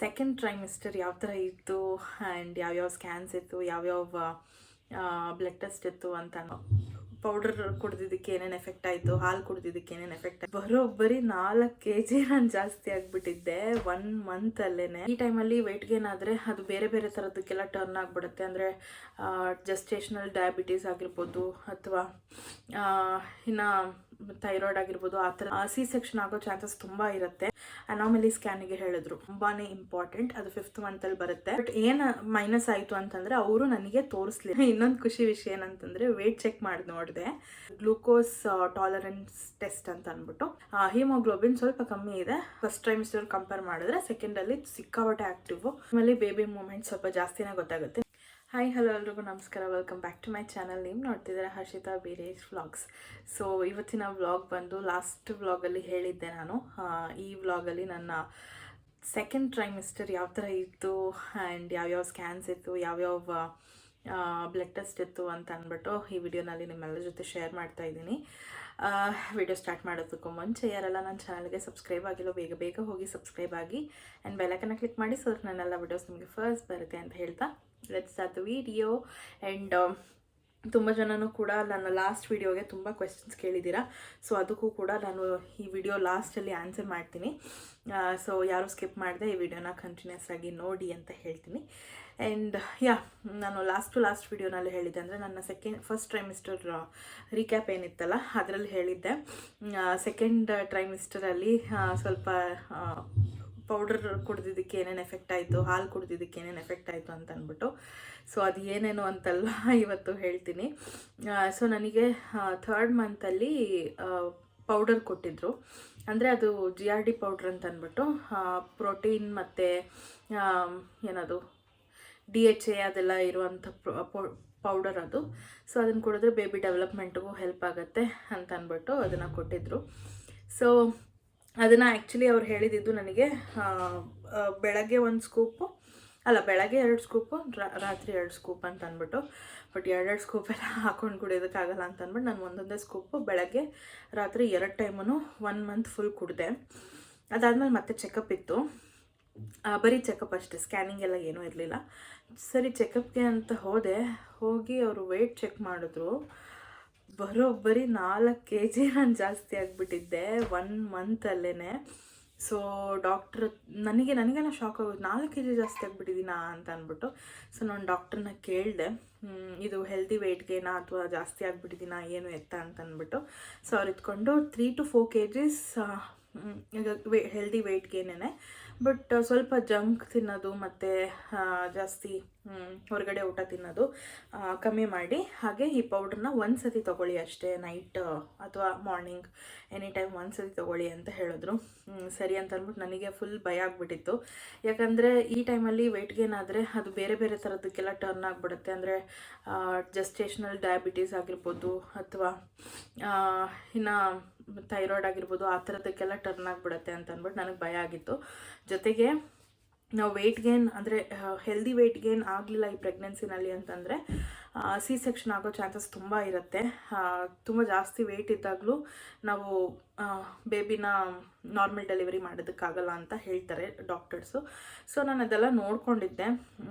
Second trimester ಯಾವ ಥರ ಇತ್ತು ಆ್ಯಂಡ್ ಯಾವ್ಯಾವ ಸ್ಕ್ಯಾನ್ಸ್ ಇತ್ತು, ಯಾವ್ಯಾವ ಬ್ಲಡ್ ಟೆಸ್ಟ್ ಇತ್ತು ಅಂತ. ಪೌಡರ್ ಕುಡ್ದಿದ್ದಕ್ಕೆ ಏನೇನು ಎಫೆಕ್ಟ್ ಆಯಿತು, ಹಾಲು ಕುಡ್ದಿದ್ದಕ್ಕೆ ಏನೇನು ಎಫೆಕ್ಟ್ ಆಯಿತು. ಬರೋಬ್ಬರಿ 4 kg ನಾನು ಜಾಸ್ತಿ ಆಗಿಬಿಟ್ಟಿದ್ದೆ 1 ಮಂತಲ್ಲೇ. ಈ ಟೈಮಲ್ಲಿ ವೆಯ್ಟ್ ಗೇನ್ ಆದರೆ ಅದು ಬೇರೆ ಬೇರೆ ಥರದಕ್ಕೆಲ್ಲ ಟರ್ನ್ ಆಗಿಬಿಡುತ್ತೆ. ಅಂದರೆ ಜಸ್ಟೇಷನಲ್ ಡಯಾಬಿಟೀಸ್ ಆಗಿರ್ಬೋದು, ಅಥವಾ ಇನ್ನು ಥೈರಾಯ್ಡ್ ಆಗಿರ್ಬೋದು. ಆ ಥರ ಸಿ ಸೆಕ್ಷನ್ ಆಗೋ ಚಾನ್ಸಸ್ ತುಂಬ ಇರುತ್ತೆ. ಅನಾಮಲಿ ಸ್ಕ್ಯಾನಿಗೆ ಹೇಳಿದ್ರು, ತುಂಬಾ ಇಂಪಾರ್ಟೆಂಟ್. ಅದು 5th ಮಂತಲ್ಲಿ ಬರುತ್ತೆ. ಬಟ್ ಏನು ಮೈನಸ್ ಆಯಿತು ಅಂತಂದರೆ ಅವರು ನನಗೆ ತೋರಿಸ್ಲಿಲ್ಲ. ಇನ್ನೊಂದು ಖುಷಿ ವಿಷಯ ಏನಂತಂದರೆ ವೇಟ್ ಚೆಕ್ ಮಾಡಿ ನೋಡಿದೆ. ಗ್ಲೂಕೋಸ್ ಟಾಲರೆನ್ಸ್ ಟೆಸ್ಟ್ ಅಂತ ಅಂದ್ಬಿಟ್ಟು ಹಿಮೋಗ್ಲೋಬಿನ್ ಸ್ವಲ್ಪ ಕಮ್ಮಿ ಇದೆ. ಫಸ್ಟ್ ಟ್ರೈಮಿಸ್ಟರ್ ಕಂಪೇರ್ ಮಾಡಿದ್ರೆ ಸೆಕೆಂಡಲ್ಲಿ ಸಿಕ್ಕಾಪಟ್ಟೆ ಆ್ಯಕ್ಟಿವ್. ಆಮೇಲೆ ಬೇಬಿ ಮೂಮೆಂಟ್ ಸ್ವಲ್ಪ ಜಾಸ್ತಿನೇ ಗೊತ್ತಾಗುತ್ತೆ. ಹಾಯ್ ಹಲೋ ಎಲ್ರಿಗೂ ನಮಸ್ಕಾರ, welcome back to my channel. ನೀವು ನೋಡ್ತಿದ್ದೀರಾ ಹರ್ಷಿತಾ ಬೀರೇಶ್ ವ್ಲಾಗ್ಸ್. ಸೊ ಇವತ್ತಿನ ವ್ಲಾಗ್ ಬಂದು ಲಾಸ್ಟ್ ವ್ಲಾಗಲ್ಲಿ ಹೇಳಿದ್ದೆ ನಾನು. ಈ ವ್ಲಾಗಲ್ಲಿ ನನ್ನ ಸೆಕೆಂಡ್ ಟ್ರೈಮಿಸ್ಟರ್ ಯಾವ ಥರ ಇತ್ತು ಆ್ಯಂಡ್ ಯಾವ್ಯಾವ ಸ್ಕ್ಯಾನ್ಸ್ ಇತ್ತು, ಯಾವ್ಯಾವ ಬ್ಲಡ್ ಟೆಸ್ಟ್ ಇತ್ತು ಅಂತ ಅಂದ್ಬಿಟ್ಟು ಈ ವಿಡಿಯೋನಲ್ಲಿ ನಿಮ್ಮೆಲ್ಲರ ಜೊತೆ ಶೇರ್ ಮಾಡ್ತಾ ಇದ್ದೀನಿ. ವಿಡಿಯೋ ಸ್ಟಾರ್ಟ್ ಮಾಡೋದಕ್ಕೂ ಮುಂಚೆ ಯಾರೆಲ್ಲ ನನ್ನ ಚಾನಲ್ಗೆ ಸಬ್ಸ್ಕ್ರೈಬ್ ಆಗಿಲ್ಲ ಬೇಗ ಬೇಗ ಹೋಗಿ ಸಬ್ಸ್ಕ್ರೈಬ್ ಆಗಿ ಆ್ಯಂಡ್ ಬೆಲ್ಲೈಕನ್ನ ಕ್ಲಿಕ್ ಮಾಡಿ, ಸೊ ನನ್ನೆಲ್ಲ ವಿಡಿಯೋಸ್ ನಿಮಗೆ ಫಸ್ಟ್ ಬರುತ್ತೆ ಅಂತ ಹೇಳ್ತಾ let's start the video. And ತುಂಬ ಜನನೂ ಕೂಡ ನನ್ನ ಲಾಸ್ಟ್ ವಿಡಿಯೋಗೆ ತುಂಬ ಕ್ವೆಶ್ಚನ್ಸ್ ಕೇಳಿದ್ದೀರಾ. ಸೊ ಅದಕ್ಕೂ ಕೂಡ ನಾನು ಈ ವಿಡಿಯೋ ಲಾಸ್ಟಲ್ಲಿ ಆನ್ಸರ್ ಮಾಡ್ತೀನಿ. ಸೊ ಯಾರು ಸ್ಕಿಪ್ ಮಾಡಿದೆ ಈ ವಿಡಿಯೋನ ಕಂಟಿನ್ಯೂಸ್ ಆಗಿ ನೋಡಿ ಅಂತ ಹೇಳ್ತೀನಿ. ಆ್ಯಂಡ್ ನಾನು ಲಾಸ್ಟ್ ವಿಡಿಯೋನಲ್ಲಿ ಹೇಳಿದ್ದೆ, ಅಂದರೆ ನನ್ನ ಫಸ್ಟ್ ಟ್ರೈಮಿಸ್ಟರ್ ರೀಕ್ಯಾಪ್ ಏನಿತ್ತಲ್ಲ ಅದರಲ್ಲಿ ಹೇಳಿದ್ದೆ. ಸೆಕೆಂಡ್ ಟ್ರೈಮಿಸ್ಟರಲ್ಲಿ ಸ್ವಲ್ಪ ಪೌಡರ್ ಕುಡ್ದಿದ್ದಕ್ಕೆ ಏನೇನು ಎಫೆಕ್ಟ್ ಆಯಿತು, ಹಾಲು ಕುಡ್ದಿದ್ದಕ್ಕೆ ಏನೇನು ಎಫೆಕ್ಟ್ ಆಯಿತು ಅಂತ ಅಂದ್ಬಿಟ್ಟು. ಸೊ ಅದು ಏನೇನು ಅಂತೆಲ್ಲ ಇವತ್ತು ಹೇಳ್ತೀನಿ. ಸೊ ನನಗೆ 3rd ಮಂತಲ್ಲಿ ಪೌಡರ್ ಕೊಟ್ಟಿದ್ದರು. ಅಂದರೆ ಅದು GRD ಪೌಡ್ರ್ ಅಂತ ಅಂದ್ಬಿಟ್ಟು ಪ್ರೋಟೀನ್ ಮತ್ತು ಏನದು DHA ಅದೆಲ್ಲ ಇರುವಂಥ ಪೌಡರ್ ಅದು. ಸೊ ಅದನ್ನು ಕುಡಿದ್ರೆ ಬೇಬಿ ಡೆವಲಪ್ಮೆಂಟ್ಗೂ ಹೆಲ್ಪ್ ಆಗುತ್ತೆ ಅಂತ ಅಂದ್ಬಿಟ್ಟು ಅದನ್ನು ಕೊಟ್ಟಿದ್ದರು. ಸೊ ಅದನ್ನು ಆ್ಯಕ್ಚುಲಿ ಅವ್ರು ಹೇಳಿದ್ದು ನನಗೆ ಬೆಳಗ್ಗೆ 1 ಸ್ಕೂಪು ಅಲ್ಲ, ಬೆಳಗ್ಗೆ 2 ಸ್ಕೂಪು, ರಾತ್ರಿ 2 ಸ್ಕೂಪ್ ಅಂತ ಅಂದ್ಬಿಟ್ಟು. ಬಟ್ 2 ಸ್ಕೂಪೆಲ್ಲ ಹಾಕೊಂಡು ಕುಡಿಯೋದಕ್ಕಾಗಲ್ಲ ಅಂತ ಅಂದ್ಬಿಟ್ಟು ನಾನು ಒಂದೊಂದೇ ಸ್ಕೂಪು ಬೆಳಗ್ಗೆ ರಾತ್ರಿ 2 ಟೈಮೂ 1 ಮಂತ್ ಫುಲ್ ಕುಡಿದೆ. ಅದಾದಮೇಲೆ ಮತ್ತೆ ಚೆಕಪ್ ಇತ್ತು. ಬರೀ ಚೆಕಪ್ ಅಷ್ಟೇ, ಸ್ಕ್ಯಾನಿಂಗ್ ಎಲ್ಲ ಏನೂ ಇರಲಿಲ್ಲ. ಸರಿ ಚೆಕಪ್ಗೆ ಅಂತ ಹೋಗಿ ಅವರು ವೆಯ್ಟ್ ಚೆಕ್ ಮಾಡಿದ್ರು. ಬರೋಬ್ಬರಿ 4 kg ನಾನು ಜಾಸ್ತಿ ಆಗಿಬಿಟ್ಟಿದ್ದೆ 1 ಮಂತಲ್ಲೇ. ಸೊ ಡಾಕ್ಟ್ರ್ ನನಗೆಲ್ಲ ಶಾಕ್ ಆಗೋದು, 4 kg ಜಾಸ್ತಿ ಆಗಿಬಿಟ್ಟಿದ್ದೀನಾ ಅಂತ ಅಂದ್ಬಿಟ್ಟು. ಸೊ ನಾನು ಡಾಕ್ಟ್ರನ್ನ ಕೇಳಿದೆ, ಇದು ಹೆಲ್ದಿ ವೆಯ್ಟ್ ಗೇನಾ ಅಥವಾ ಜಾಸ್ತಿ ಆಗಿಬಿಟ್ಟಿದ್ದೀನಾ ಏನು ಎತ್ತ ಅಂತ ಅಂದ್ಬಿಟ್ಟು. ಸೊ ಅವ್ರು ಇಟ್ಕೊಂಡು 3 to 4 kgs ಈಗ ಹೆಲ್ದಿ ವೆಯ್ಟ್ ಗೇನೇ. ಬಟ್ ಸ್ವಲ್ಪ ಜಂಕ್ ತಿನ್ನೋದು ಮತ್ತು ಜಾಸ್ತಿ ಹೊರಗಡೆ ಊಟ ತಿನ್ನೋದು ಕಮ್ಮಿ ಮಾಡಿ, ಹಾಗೆ ಈ ಪೌಡ್ರನ್ನ 1 ಸತಿ ತೊಗೊಳ್ಳಿ ಅಷ್ಟೇ, ನೈಟ್ ಅಥವಾ ಮಾರ್ನಿಂಗ್ ಎನಿ ಟೈಮ್ 1 ಸತಿ ತೊಗೊಳ್ಳಿ ಅಂತ ಹೇಳಿದ್ರು. ಸರಿ ಅಂತ ಅಂದ್ಬಿಟ್ಟು ನನಗೆ ಫುಲ್ ಭಯ ಆಗಿಬಿಟ್ಟಿತ್ತು. ಯಾಕಂದರೆ ಈ ಟೈಮಲ್ಲಿ ವೆಯ್ಟ್ ಗೇನ್ ಆದರೆ ಅದು ಬೇರೆ ಬೇರೆ ಥರದಕ್ಕೆಲ್ಲ ಟರ್ನ್ ಆಗಿಬಿಡುತ್ತೆ. ಅಂದರೆ ಜಸ್ಟೇಷನಲ್ ಡಯಾಬಿಟೀಸ್ ಆಗಿರ್ಬೋದು, ಅಥವಾ ಇನ್ನು ಥೈರಾಯ್ಡ್ ಆಗಿರ್ಬೋದು. ಆ ಥರದಕ್ಕೆಲ್ಲ ಟರ್ನ್ ಆಗಿಬಿಡುತ್ತೆ ಅಂತ ಅಂದ್ಬಿಟ್ಟು ನನಗೆ ಭಯ ಆಗಿತ್ತು. ಜೊತೆಗೆ ನಾವು ವೆಯ್ಟ್ ಗೇನ್ ಅಂದರೆ ಹೆಲ್ದಿ ವೆಯ್ಟ್ ಗೇನ್ ಆಗಲಿಲ್ಲ ಈ ಪ್ರೆಗ್ನೆನ್ಸಿನಲ್ಲಿ ಅಂತಂದರೆ ಸಿ ಸೆಕ್ಷನ್ ಆಗೋ ಚಾನ್ಸಸ್ ತುಂಬ ಇರುತ್ತೆ. ತುಂಬ ಜಾಸ್ತಿ ವೆಯ್ಟ್ ಇದ್ದಾಗಲೂ ನಾವು ಬೇಬಿನ ನಾರ್ಮಲ್ ಡೆಲಿವರಿ ಮಾಡೋದಕ್ಕಾಗಲ್ಲ ಅಂತ ಹೇಳ್ತಾರೆ ಡಾಕ್ಟರ್ಸು. ಸೊ ನಾನು ಅದೆಲ್ಲ ನೋಡ್ಕೊಂಡಿದ್ದೆ.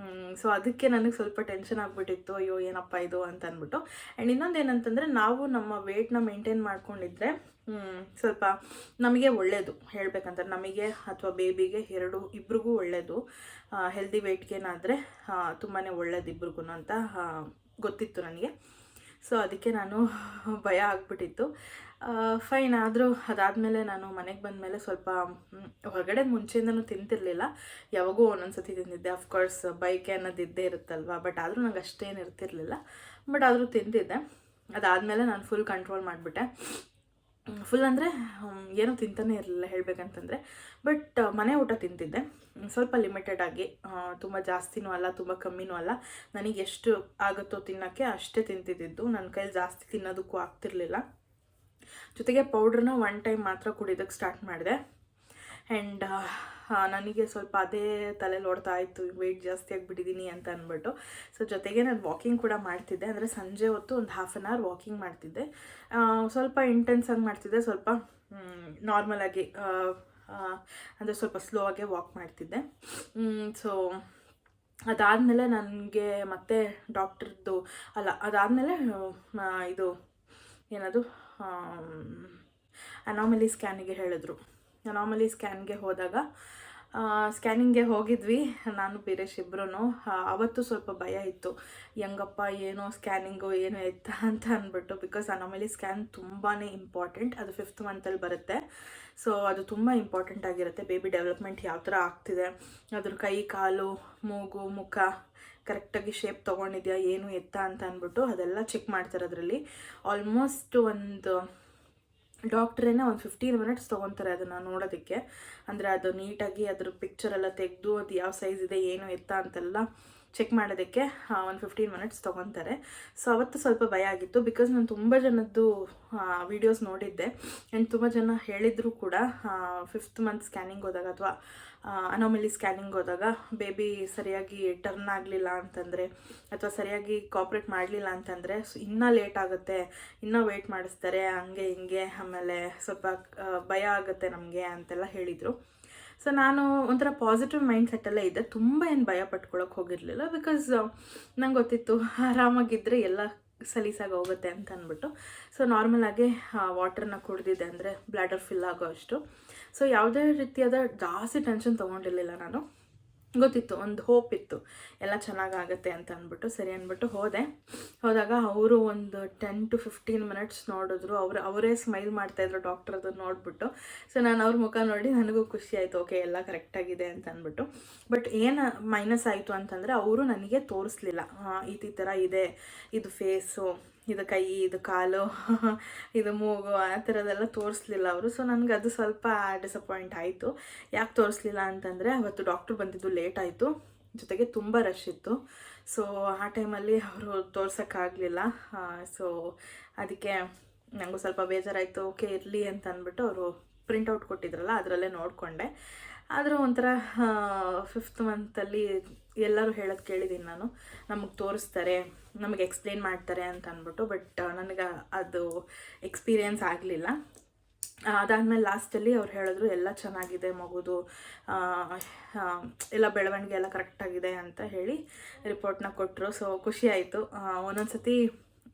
ಸೊ ಅದಕ್ಕೆ ನನಗೆ ಸ್ವಲ್ಪ ಟೆನ್ಷನ್ ಆಗಿಬಿಟ್ಟಿತ್ತು, ಅಯ್ಯೋ ಏನಪ್ಪ ಇದು ಅಂತ ಅಂದ್ಬಿಟ್ಟು. ಆ್ಯಂಡ್ ಇನ್ನೊಂದು ಏನಂತಂದರೆ, ನಾವು ನಮ್ಮ ವೆಯ್ಟ್ನ ಮೇಂಟೈನ್ ಮಾಡ್ಕೊಂಡಿದ್ರೆ ಸ್ವಲ್ಪ ನಮಗೆ ಒಳ್ಳೆಯದು. ಹೇಳಬೇಕಂದ್ರೆ ನಮಗೆ ಅಥವಾ ಬೇಬಿಗೆ ಇಬ್ರಿಗೂ ಒಳ್ಳೆಯದು. ಹೆಲ್ದಿ ವೆಯ್ಟ್ ಗೇನ್ ಆದರೆ ತುಂಬಾ ಒಳ್ಳೇದು ಇಬ್ರಿಗೂ ಅಂತ ಗೊತ್ತಿತ್ತು ನನಗೆ. ಸೊ ಅದಕ್ಕೆ ನಾನು ಭಯ ಆಗಿಬಿಟ್ಟಿತ್ತು. ಫೈನ್ ಆದರೂ ಅದಾದಮೇಲೆ ನಾನು ಮನೆಗೆ ಬಂದಮೇಲೆ ಸ್ವಲ್ಪ ಹೊರಗಡೆ ಮುಂಚೆಯಿಂದನೂ ತಿಂತಿರಲಿಲ್ಲ, ಯಾವಾಗೂ ಒಂದೊಂದು ಸತಿ ತಿಂದಿದ್ದೆ. ಅಫ್ಕೋರ್ಸ್ ಬೈಕೆ ಅನ್ನೋದು ಇದ್ದೇ ಇರುತ್ತಲ್ವ, ಬಟ್ ಆದರೂ ನಂಗೆ ಅಷ್ಟೇನು ಇರ್ತಿರ್ಲಿಲ್ಲ. ಬಟ್ ಆದರೂ ತಿಂತಿದ್ದೆ. ಅದಾದಮೇಲೆ ನಾನು ಫುಲ್ ಕಂಟ್ರೋಲ್ ಮಾಡಿಬಿಟ್ಟೆ. ಫುಲ್ ಅಂದರೆ ಏನೂ ತಿಂತಾನೆ ಇರಲಿಲ್ಲ ಹೇಳಬೇಕಂತಂದರೆ. ಬಟ್ ಮನೆ ಊಟ ತಿಂತಿದ್ದೆ, ಸ್ವಲ್ಪ ಲಿಮಿಟೆಡ್ ಆಗಿ, ತುಂಬ ಜಾಸ್ತಿನೂ ಅಲ್ಲ ತುಂಬ ಕಮ್ಮಿನೂ ಅಲ್ಲ. ನನಗೆ ಎಷ್ಟು ಆಗುತ್ತೋ ತಿನ್ನೋಕ್ಕೆ ಅಷ್ಟೇ ತಿಂತಿದ್ದು. ನನ್ನ ಕೈಲಿ ಜಾಸ್ತಿ ತಿನ್ನೋದಕ್ಕೂ ಆಗ್ತಿರ್ಲಿಲ್ಲ. ಜೊತೆಗೆ ಪೌಡ್ರನ್ನ 1 ಟೈಮ್ ಮಾತ್ರ ಕುಡಿಯೋದಕ್ಕೆ ಸ್ಟಾರ್ಟ್ ಮಾಡಿದೆ. ಆ್ಯಂಡ್ ನನಗೆ ಸ್ವಲ್ಪ ಅದೇ ತಲೆಯಲ್ಲಿ ಓಡ್ತಾ ಇತ್ತು, ವೆಯ್ಟ್ ಜಾಸ್ತಿ ಆಗಿಬಿಟ್ಟಿದ್ದೀನಿ ಅಂತ ಅಂದ್ಬಿಟ್ಟು. ಸೊ ಜೊತೆಗೆ ನಾನು ವಾಕಿಂಗ್ ಕೂಡ ಮಾಡ್ತಿದ್ದೆ. ಅಂದರೆ ಸಂಜೆ ಹೊತ್ತು ಒಂದು 1/2 hour ವಾಕಿಂಗ್ ಮಾಡ್ತಿದ್ದೆ. ಸ್ವಲ್ಪ ಇಂಟೆನ್ಸಾಗಿ ಮಾಡ್ತಿದ್ದೆ, ಸ್ವಲ್ಪ ನಾರ್ಮಲಾಗಿ ಅಂದರೆ ಸ್ವಲ್ಪ ಸ್ಲೋ ಆಗೇ ವಾಕ್ ಮಾಡ್ತಿದ್ದೆ. ಸೊ ಅದಾದಮೇಲೆ ನನಗೆ ಮತ್ತೆ ಡಾಕ್ಟ್ರದ್ದು ಅದಾದಮೇಲೆ ಇದು ಏನದು ಅನಾಮಲಿ ಸ್ಕ್ಯಾನಿಗೆ ಹೇಳಿದ್ರು. ಅನಾಮಲಿ ಸ್ಕ್ಯಾನ್ಗೆ ಹೋದಾಗ ಸ್ಕ್ಯಾನಿಂಗ್ಗೆ ಹೋಗಿದ್ವಿ ನಾನು ಬೀರೇಶ್ ಇಬ್ಬರೂ. ಅವತ್ತು ಸ್ವಲ್ಪ ಭಯ ಇತ್ತು, ಹೆಂಗಪ್ಪ ಏನೋ ಸ್ಕ್ಯಾನಿಂಗು ಏನೋ ಎತ್ತಾ ಅಂತ ಅಂದ್ಬಿಟ್ಟು. ಬಿಕಾಸ್ ಅನಾಮಲಿ ಸ್ಕ್ಯಾನ್ ತುಂಬಾ ಇಂಪಾರ್ಟೆಂಟ್. ಅದು 5th ಮಂತಲ್ಲಿ ಬರುತ್ತೆ. ಸೊ ಅದು ತುಂಬ ಇಂಪಾರ್ಟೆಂಟ್ ಆಗಿರುತ್ತೆ. ಬೇಬಿ ಡೆವಲಪ್ಮೆಂಟ್ ಯಾವ ಥರ ಆಗ್ತಿದೆ, ಅದ್ರ ಕೈ ಕಾಲು ಮೂಗು ಮುಖ ಕರೆಕ್ಟಾಗಿ ಶೇಪ್ ತೊಗೊಂಡಿದ್ಯಾ ಏನು ಎತ್ತಾ ಅಂತ ಅಂದ್ಬಿಟ್ಟು ಅದೆಲ್ಲ ಚೆಕ್ ಮಾಡ್ತಾರೆ. ಅದರಲ್ಲಿ ಆಲ್ಮೋಸ್ಟ್ ಒಂದು ಡಾಕ್ಟ್ರೇನೆ ಒಂದು 15 ಮಿನಿಟ್ಸ್ ತೊಗೊತಾರೆ ಅದನ್ನು ನೋಡೋದಕ್ಕೆ. ಅಂದರೆ ಅದು ನೀಟಾಗಿ ಅದ್ರ ಪಿಕ್ಚರ್ ಎಲ್ಲ ತೆಗೆದು ಅದು ಯಾವ ಸೈಜ್ ಇದೆ ಏನು ಎತ್ತಾ ಅಂತೆಲ್ಲ ಚೆಕ್ ಮಾಡೋದಕ್ಕೆ ಒಂದು 15 ಮಿನಿಟ್ಸ್ ತೊಗೊತಾರೆ. ಸೊ ಅವತ್ತು ಸ್ವಲ್ಪ ಭಯ ಆಗಿತ್ತು. ಬಿಕಾಸ್ ನಾನು ತುಂಬ ಜನದ್ದು ವೀಡಿಯೋಸ್ ನೋಡಿದ್ದೆ ಆ್ಯಂಡ್ ತುಂಬ ಜನ ಹೇಳಿದ್ರು ಕೂಡ 5th ಮಂತ್ ಸ್ಕ್ಯಾನಿಂಗ್ ಹೋದಾಗ ಅಥವಾ ಅನಾಮಲಿ ಸ್ಕ್ಯಾನಿಂಗ್ ಹೋದಾಗ ಬೇಬಿ ಸರಿಯಾಗಿ ಟರ್ನ್ ಆಗಲಿಲ್ಲ ಅಂತಂದರೆ ಅಥವಾ ಸರಿಯಾಗಿ ಕಾಪ್ರೇಟ್ ಮಾಡಲಿಲ್ಲ ಅಂತಂದರೆ ಇನ್ನೂ ಲೇಟ್ ಆಗುತ್ತೆ, ಇನ್ನೂ ವೆಯ್ಟ್ ಮಾಡಿಸ್ತಾರೆ, ಹಂಗೆ ಹಿಂಗೆ, ಆಮೇಲೆ ಸ್ವಲ್ಪ ಭಯ ಆಗುತ್ತೆ ನಮಗೆ ಅಂತೆಲ್ಲ ಹೇಳಿದರು. ಸೊ ನಾನು ಒಂಥರ ಪಾಸಿಟಿವ್ ಮೈಂಡ್ ಸೆಟ್ಟಲ್ಲೇ ಇದ್ದೆ. ತುಂಬ ಏನು ಭಯ ಪಟ್ಕೊಳಕ್ಕೆ ಹೋಗಿರಲಿಲ್ಲ. ಬಿಕಾಸ್ ನಂಗೆ ಗೊತ್ತಿತ್ತು ಆರಾಮಾಗಿದ್ದರೆ ಎಲ್ಲ ಸಲೀಸಾಗಿ ಹೋಗುತ್ತೆ ಅಂತ ಅಂದ್ಬಿಟ್ಟು. ಸೊ ನಾರ್ಮಲಾಗಿ ವಾಟರ್ನ ಕುಡ್ದಿದ್ದೆ, ಅಂದರೆ ಬ್ಲ್ಯಾಡರ್ ಫಿಲ್ ಆಗೋ ಅಷ್ಟು. ಸೊ ಯಾವುದೇ ರೀತಿಯಾದ ಜಾಸ್ತಿ ಟೆನ್ಷನ್ ತೊಗೊಂಡಿರಲಿಲ್ಲ ನಾನು. ಗೊತ್ತಿತ್ತು, ಒಂದು ಹೋಪ್ ಇತ್ತು ಎಲ್ಲ ಚೆನ್ನಾಗಾಗತ್ತೆ ಅಂತ ಅಂದ್ಬಿಟ್ಟು. ಸರಿ ಅಂದ್ಬಿಟ್ಟು ಹೋದಾಗ ಅವರು ಒಂದು 10 to 15 ಮಿನಿಟ್ಸ್ ನೋಡಿದ್ರು. ಅವರೇ ಸ್ಮೈಲ್ ಮಾಡ್ತಾಯಿದ್ರು ಡಾಕ್ಟರ್ ಅದನ್ನು ನೋಡಿಬಿಟ್ಟು. ಸೊ ನಾನು ಅವ್ರ ಮುಖ ನೋಡಿ ನನಗೂ ಖುಷಿ ಆಯಿತು, ಓಕೆ ಎಲ್ಲ ಕರೆಕ್ಟಾಗಿದೆ ಅಂತ ಅಂದ್ಬಿಟ್ಟು. ಬಟ್ ಏನು ಮೈನಸ್ ಆಯಿತು ಅಂತಂದರೆ ಅವರು ನನಗೆ ತೋರಿಸ್ಲಿಲ್ಲ ಈ ಥರ ಇದೆ, ಇದು ಫೇಸು, ಇದು ಕೈ, ಇದು ಕಾಲು, ಇದು ಮೂಗು, ಆ ಥರದ್ದೆಲ್ಲ ತೋರಿಸ್ಲಿಲ್ಲ ಅವರು. ಸೊ ನನಗೆ ಅದು ಸ್ವಲ್ಪ ಡಿಸಪಾಯಿಂಟ್ ಆಯಿತು. ಯಾಕೆ ತೋರಿಸ್ಲಿಲ್ಲ ಅಂತಂದರೆ ಅವತ್ತು ಡಾಕ್ಟ್ರು ಬಂದಿದ್ದು ಲೇಟ್ ಆಯಿತು, ಜೊತೆಗೆ ತುಂಬ ರಶ್ ಇತ್ತು. ಸೊ ಆ ಟೈಮಲ್ಲಿ ಅವರು ತೋರ್ಸೋಕ್ಕಾಗಲಿಲ್ಲ. ಸೊ ಅದಕ್ಕೆ ನನಗೂ ಸ್ವಲ್ಪ ಬೇಜಾರಾಯಿತು. ಓಕೆ ಇರಲಿ ಅಂತ ಅಂದ್ಬಿಟ್ಟು ಅವರು ಪ್ರಿಂಟೌಟ್ ಕೊಟ್ಟಿದ್ರಲ್ಲ ಅದರಲ್ಲೇ ನೋಡಿಕೊಂಡೆ. ಆದರೂ ಒಂಥರ 5th ಮಂತಲ್ಲಿ ಎಲ್ಲರೂ ಹೇಳೋದು ಕೇಳಿದ್ದೀನಿ ನಾನು, ನಮಗೆ ತೋರಿಸ್ತಾರೆ, ನಮಗೆ ಎಕ್ಸ್ಪ್ಲೇನ್ ಮಾಡ್ತಾರೆ ಅಂತ ಅಂದ್ಬಿಟ್ಟು. ಬಟ್ ನನಗೆ ಅದು ಎಕ್ಸ್ಪೀರಿಯೆನ್ಸ್ ಆಗಲಿಲ್ಲ. ಅದಾದಮೇಲೆ ಲಾಸ್ಟಲ್ಲಿ ಅವ್ರು ಹೇಳಿದ್ರು ಎಲ್ಲ ಚೆನ್ನಾಗಿದೆ ಮಗುದು, ಎಲ್ಲ ಬೆಳವಣಿಗೆ ಎಲ್ಲ ಕರೆಕ್ಟಾಗಿದೆ ಅಂತ ಹೇಳಿ ರಿಪೋರ್ಟ್ನ ಕೊಟ್ಟರು. ಸೊ ಖುಷಿ ಆಯಿತು. ಒಂದೊಂದು ಸತಿ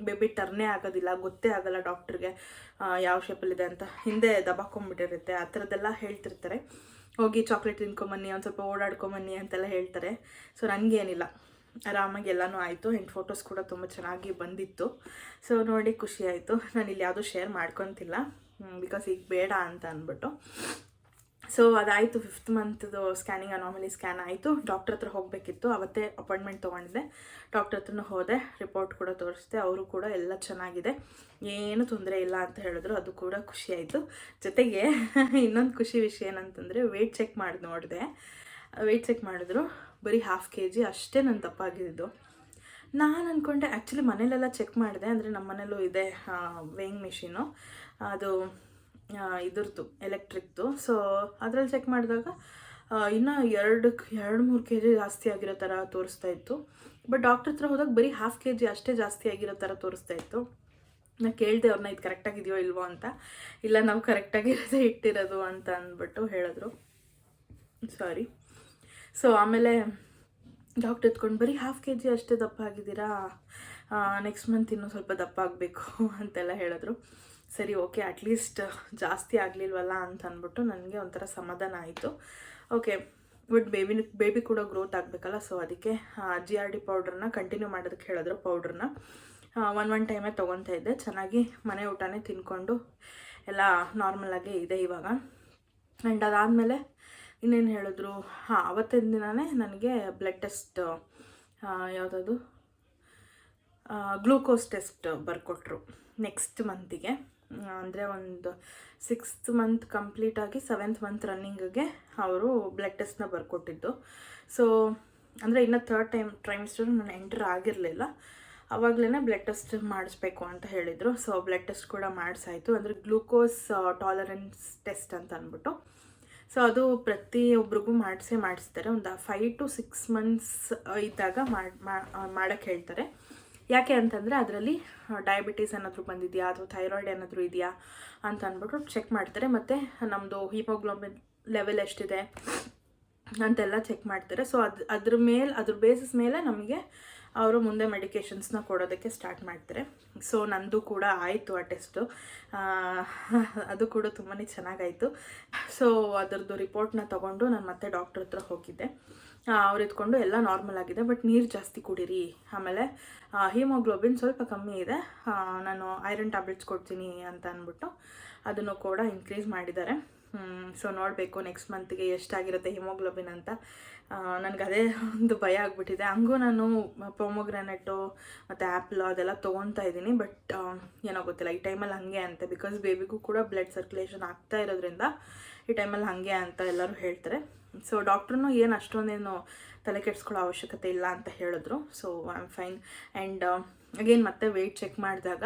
ಬೇಬಿ ಟರ್ನೇ ಆಗೋದಿಲ್ಲ, ಗೊತ್ತೇ ಆಗೋಲ್ಲ ಡಾಕ್ಟ್ರಿಗೆ ಯಾವ ಶೇಪಲ್ಲಿದೆ ಅಂತ. ಹಿಂದೆ ದಬಾಕೊಂಡ್ಬಿಟ್ಟಿರುತ್ತೆ, ಆ ಥರದ್ದೆಲ್ಲ ಹೇಳ್ತಿರ್ತಾರೆ. ಹೋಗಿ ಚಾಕ್ಲೇಟ್ ತಿನ್ಕೊಂಬನ್ನಿ, ಒಂದು ಸ್ವಲ್ಪ ಓಡಾಡ್ಕೊಂಬನ್ನಿ ಅಂತೆಲ್ಲ ಹೇಳ್ತಾರೆ. ಸೊ ನನಗೇನಿಲ್ಲ, ಆರಾಮಾಗಿ ಎಲ್ಲನೂ ಆಯಿತು. ಆ್ಯಂಡ್ ಫೋಟೋಸ್ ಕೂಡ ತುಂಬ ಚೆನ್ನಾಗಿ ಬಂದಿತ್ತು. ಸೊ ನೋಡಿ ಖುಷಿ ಆಯಿತು. ನಾನು ಇಲ್ಲಿ ಯಾವುದೂ ಶೇರ್ ಮಾಡ್ಕೊತಿಲ್ಲ, ಬಿಕಾಸ್ ಈಗ ಬೇಡ ಅಂತ ಅಂದ್ಬಿಟ್ಟು. ಸೊ ಅದಾಯಿತು, 5th ಮಂತ್ದು ಸ್ಕ್ಯಾನಿಂಗ್ ಅನಾಮಲಿ ಸ್ಕ್ಯಾನ್ ಆಯಿತು. ಡಾಕ್ಟ್ರ್ ಹತ್ರ ಹೋಗಬೇಕಿತ್ತು, ಅವತ್ತೇ ಅಪಾಯಿಂಟ್ಮೆಂಟ್ ತೊಗೊಂಡಿದ್ದೆ. ಡಾಕ್ಟ್ರ್ ಹತ್ರನೂ ಹೋದೆ, ರಿಪೋರ್ಟ್ ಕೂಡ ತೋರಿಸಿದೆ. ಅವರು ಕೂಡ ಎಲ್ಲ ಚೆನ್ನಾಗಿದೆ, ಏನು ತೊಂದರೆ ಇಲ್ಲ ಅಂತ ಹೇಳಿದ್ರು. ಅದು ಕೂಡ ಖುಷಿ ಆಯಿತು. ಜೊತೆಗೆ ಇನ್ನೊಂದು ಖುಷಿ ವಿಷಯ ಏನಂತಂದರೆ ವೆಯ್ಟ್ ಚೆಕ್ ಮಾಡಿ ನೋಡಿದೆ. ವೆಯ್ಟ್ ಚೆಕ್ ಮಾಡಿದ್ರು, ಬರೀ 1/2 kg ಅಷ್ಟೇ ನಾನು ತಪ್ಪಾಗಿದ್ದು. ನಾನು ಅಂದ್ಕೊಂಡೆ, ಆ್ಯಕ್ಚುಲಿ ಮನೇಲೆಲ್ಲ ಚೆಕ್ ಮಾಡಿದೆ, ಅಂದರೆ ನಮ್ಮ ಮನೇಲೂ ಇದೆ ವೇಯಿಂಗ್ ಮಿಷಿನು, ಅದು ಇದ್ರದ್ದು ಎಲೆಕ್ಟ್ರಿಕ್ದು. ಸೊ ಅದರಲ್ಲಿ ಚೆಕ್ ಮಾಡಿದಾಗ ಇನ್ನೂ 2-3 kg ಜಾಸ್ತಿ ಆಗಿರೋ ಥರ ತೋರಿಸ್ತಾ ಇತ್ತು. ಬಟ್ ಡಾಕ್ಟ್ರ್ ಹತ್ರ ಹೋದಾಗ ಬರೀ 1/2 kg ಅಷ್ಟೇ ಜಾಸ್ತಿ ಆಗಿರೋ ಥರ ತೋರಿಸ್ತಾ ಇತ್ತು. ನಾನು ಕೇಳಿದೆ ಅವ್ರನ್ನ, ಇದು ಕರೆಕ್ಟಾಗಿದೆಯೋ ಇಲ್ವೋ ಅಂತ. ಇಲ್ಲ, ನಾವು ಕರೆಕ್ಟಾಗಿರೋದೇ ಇಟ್ಟಿರೋದು ಅಂತ ಅಂದ್ಬಿಟ್ಟು ಹೇಳಿದ್ರು. ಸಾರಿ. ಸೊ ಆಮೇಲೆ ಡಾಕ್ಟ್ರ್ ಎತ್ಕೊಂಡು ಬರೀ 1/2 kg ಅಷ್ಟೇ ದಪ್ಪ ಆಗಿದ್ದೀರಾ, ನೆಕ್ಸ್ಟ್ ಮಂತ್ ಇನ್ನೂ ಸ್ವಲ್ಪ ದಪ್ಪ ಆಗಬೇಕು ಅಂತೆಲ್ಲ ಹೇಳಿದ್ರು. ಸರಿ, ಓಕೆ, ಅಟ್ಲೀಸ್ಟ್ ಜಾಸ್ತಿ ಆಗಲಿಲ್ವಲ್ಲ ಅಂತ ಅಂದ್ಬಿಟ್ಟು ನನಗೆ ಒಂಥರ ಸಮಾಧಾನ ಆಯಿತು. ಓಕೆ, ಬಟ್ ಬೇಬಿ ಕೂಡ ಗ್ರೋತ್ ಆಗಬೇಕಲ್ಲ. ಸೊ ಅದಕ್ಕೆ GRD ಪೌಡ್ರನ್ನ ಕಂಟಿನ್ಯೂ ಮಾಡೋದಕ್ಕೆ ಹೇಳಿದ್ರು. ಪೌಡ್ರನ್ನ ಒನ್ ಟೈಮೇ ತೊಗೊತಾ ಇದ್ದೆ. ಚೆನ್ನಾಗಿ ಮನೆ ಊಟನೇ ತಿನ್ಕೊಂಡು ಎಲ್ಲ ನಾರ್ಮಲಾಗೇ ಇದೆ ಇವಾಗ. ಆ್ಯಂಡ್ ಅದಾದಮೇಲೆ ಇನ್ನೇನು ಹೇಳಿದ್ರು, ಅವತ್ತಿನ ದಿನವೇ ನನಗೆ ಬ್ಲಡ್ ಟೆಸ್ಟ್, ಯಾವುದದು ಗ್ಲೂಕೋಸ್ ಟೆಸ್ಟ್ ಬರ್ಕೊಟ್ರು ನೆಕ್ಸ್ಟ್ ಮಂತಿಗೆ. ಅಂದರೆ ಒಂದು 6th ಮಂತ್ ಕಂಪ್ಲೀಟಾಗಿ 7th ಮಂತ್ ರನ್ನಿಂಗಿಗೆ ಅವರು ಬ್ಲಡ್ ಟೆಸ್ಟ್ನ ಬರ್ಕೊಟ್ಟಿದ್ದು. ಸೊ ಅಂದರೆ ಇನ್ನೂ 3rd ಟ್ರೈಮಿಸ್ಟರ್ ನಾನು ಎಂಟರ್ ಆಗಿರಲಿಲ್ಲ. ಆವಾಗಲೇ ಬ್ಲಡ್ ಟೆಸ್ಟ್ ಮಾಡಿಸ್ಬೇಕು ಅಂತ ಹೇಳಿದರು. ಸೊ ಬ್ಲಡ್ ಟೆಸ್ಟ್ ಕೂಡ ಮಾಡಿಸಾಯಿತು. ಅಂದರೆ ಗ್ಲೂಕೋಸ್ ಟಾಲರೆನ್ಸ್ ಟೆಸ್ಟ್ ಅಂತ ಅಂದ್ಬಿಟ್ಟು. ಸೊ ಅದು ಪ್ರತಿಯೊಬ್ಬರಿಗೂ ಮಾಡಿಸ್ತಾರೆ. ಒಂದು 5 to 6 ಮಂತ್ಸ್ ಇದ್ದಾಗ ಮಾಡೋಕ್ಕೆ ಹೇಳ್ತಾರೆ. ಯಾಕೆ ಅಂತಂದರೆ ಅದರಲ್ಲಿ ಡಯಾಬಿಟೀಸ್ ಏನಾದರೂ ಬಂದಿದೆಯಾ ಅಥವಾ ಥೈರಾಯ್ಡ್ ಏನಾದರೂ ಇದೆಯಾ ಅಂತ ಅಂದ್ಬಿಟ್ಟು ಚೆಕ್ ಮಾಡ್ತಾರೆ. ಮತ್ತು ನಮ್ಮದು ಹಿಮೋಗ್ಲೋಬಿನ್ ಲೆವೆಲ್ ಎಷ್ಟಿದೆ ಅಂತೆಲ್ಲ ಚೆಕ್ ಮಾಡ್ತಾರೆ. ಸೊ ಅದ್ರ ಬೇಸಿಸ್ ಮೇಲೆ ನಮಗೆ ಅವರು ಮುಂದೆ ಮೆಡಿಕೇಷನ್ಸ್ನ ಕೊಡೋದಕ್ಕೆ ಸ್ಟಾರ್ಟ್ ಮಾಡ್ತಾರೆ. ಸೊ ನಂದು ಕೂಡ ಆಯಿತು ಆ ಟೆಸ್ಟು, ಅದು ಕೂಡ ತುಂಬಾ ಚೆನ್ನಾಗಾಯಿತು. ಸೊ ಅದರದ್ದು ರಿಪೋರ್ಟ್ನ ತೊಗೊಂಡು ನಾನು ಮತ್ತೆ ಡಾಕ್ಟ್ರ್ ಹತ್ರ ಹೋಗಿದ್ದೆ. ಅವ್ರು ಇದ್ಕೊಂಡು ಎಲ್ಲ ನಾರ್ಮಲ್ ಆಗಿದೆ, ಬಟ್ ನೀರು ಜಾಸ್ತಿ ಕುಡೀರಿ, ಆಮೇಲೆ ಹಿಮೋಗ್ಲೋಬಿನ್ ಸ್ವಲ್ಪ ಕಮ್ಮಿ ಇದೆ, ನಾನು ಐರನ್ ಟ್ಯಾಬ್ಲೆಟ್ಸ್ ಕೊಡ್ತೀನಿ ಅಂತ ಅಂದ್ಬಿಟ್ಟು ಅದನ್ನು ಕೂಡ ಇನ್ಕ್ರೀಸ್ ಮಾಡಿದ್ದಾರೆ. ಸೊ ನೋಡಬೇಕು ನೆಕ್ಸ್ಟ್ ಮಂತ್ಗೆ ಎಷ್ಟಾಗಿರುತ್ತೆ ಹಿಮೋಗ್ಲೋಬಿನ್ ಅಂತ. ನನಗೆ ಅದೇ ಒಂದು ಭಯ ಆಗಿಬಿಟ್ಟಿದೆ. ಹಂಗೂ ನಾನು ಪೊಮೊಗ್ರಾನೆಟು ಮತ್ತು ಆ್ಯಪಲ್ ಅದೆಲ್ಲ ತೊಗೊತಾ ಇದ್ದೀನಿ, ಬಟ್ ಏನೋ ಗೊತ್ತಿಲ್ಲ ಈ ಟೈಮಲ್ಲಿ ಹಾಗೆ ಅಂತೆ, ಬಿಕಾಸ್ ಬೇಬಿಗೂ ಕೂಡ ಬ್ಲಡ್ ಸರ್ಕ್ಯುಲೇಷನ್ ಆಗ್ತಾ ಇರೋದ್ರಿಂದ ಈ ಟೈಮಲ್ಲಿ ಹಾಗೆ ಅಂತ ಎಲ್ಲರೂ ಹೇಳ್ತಾರೆ. ಸೊ ಡಾಕ್ಟ್ರೂ ಏನು ಅಷ್ಟೊಂದೇನು ತಲೆ ಕೆಡಿಸ್ಕೊಳ್ಳೋ ಅವಶ್ಯಕತೆ ಇಲ್ಲ ಅಂತ ಹೇಳಿದ್ರು. So I am fine. And again ಮತ್ತೆ ವೆಯ್ಟ್ ಚೆಕ್ ಮಾಡಿದಾಗ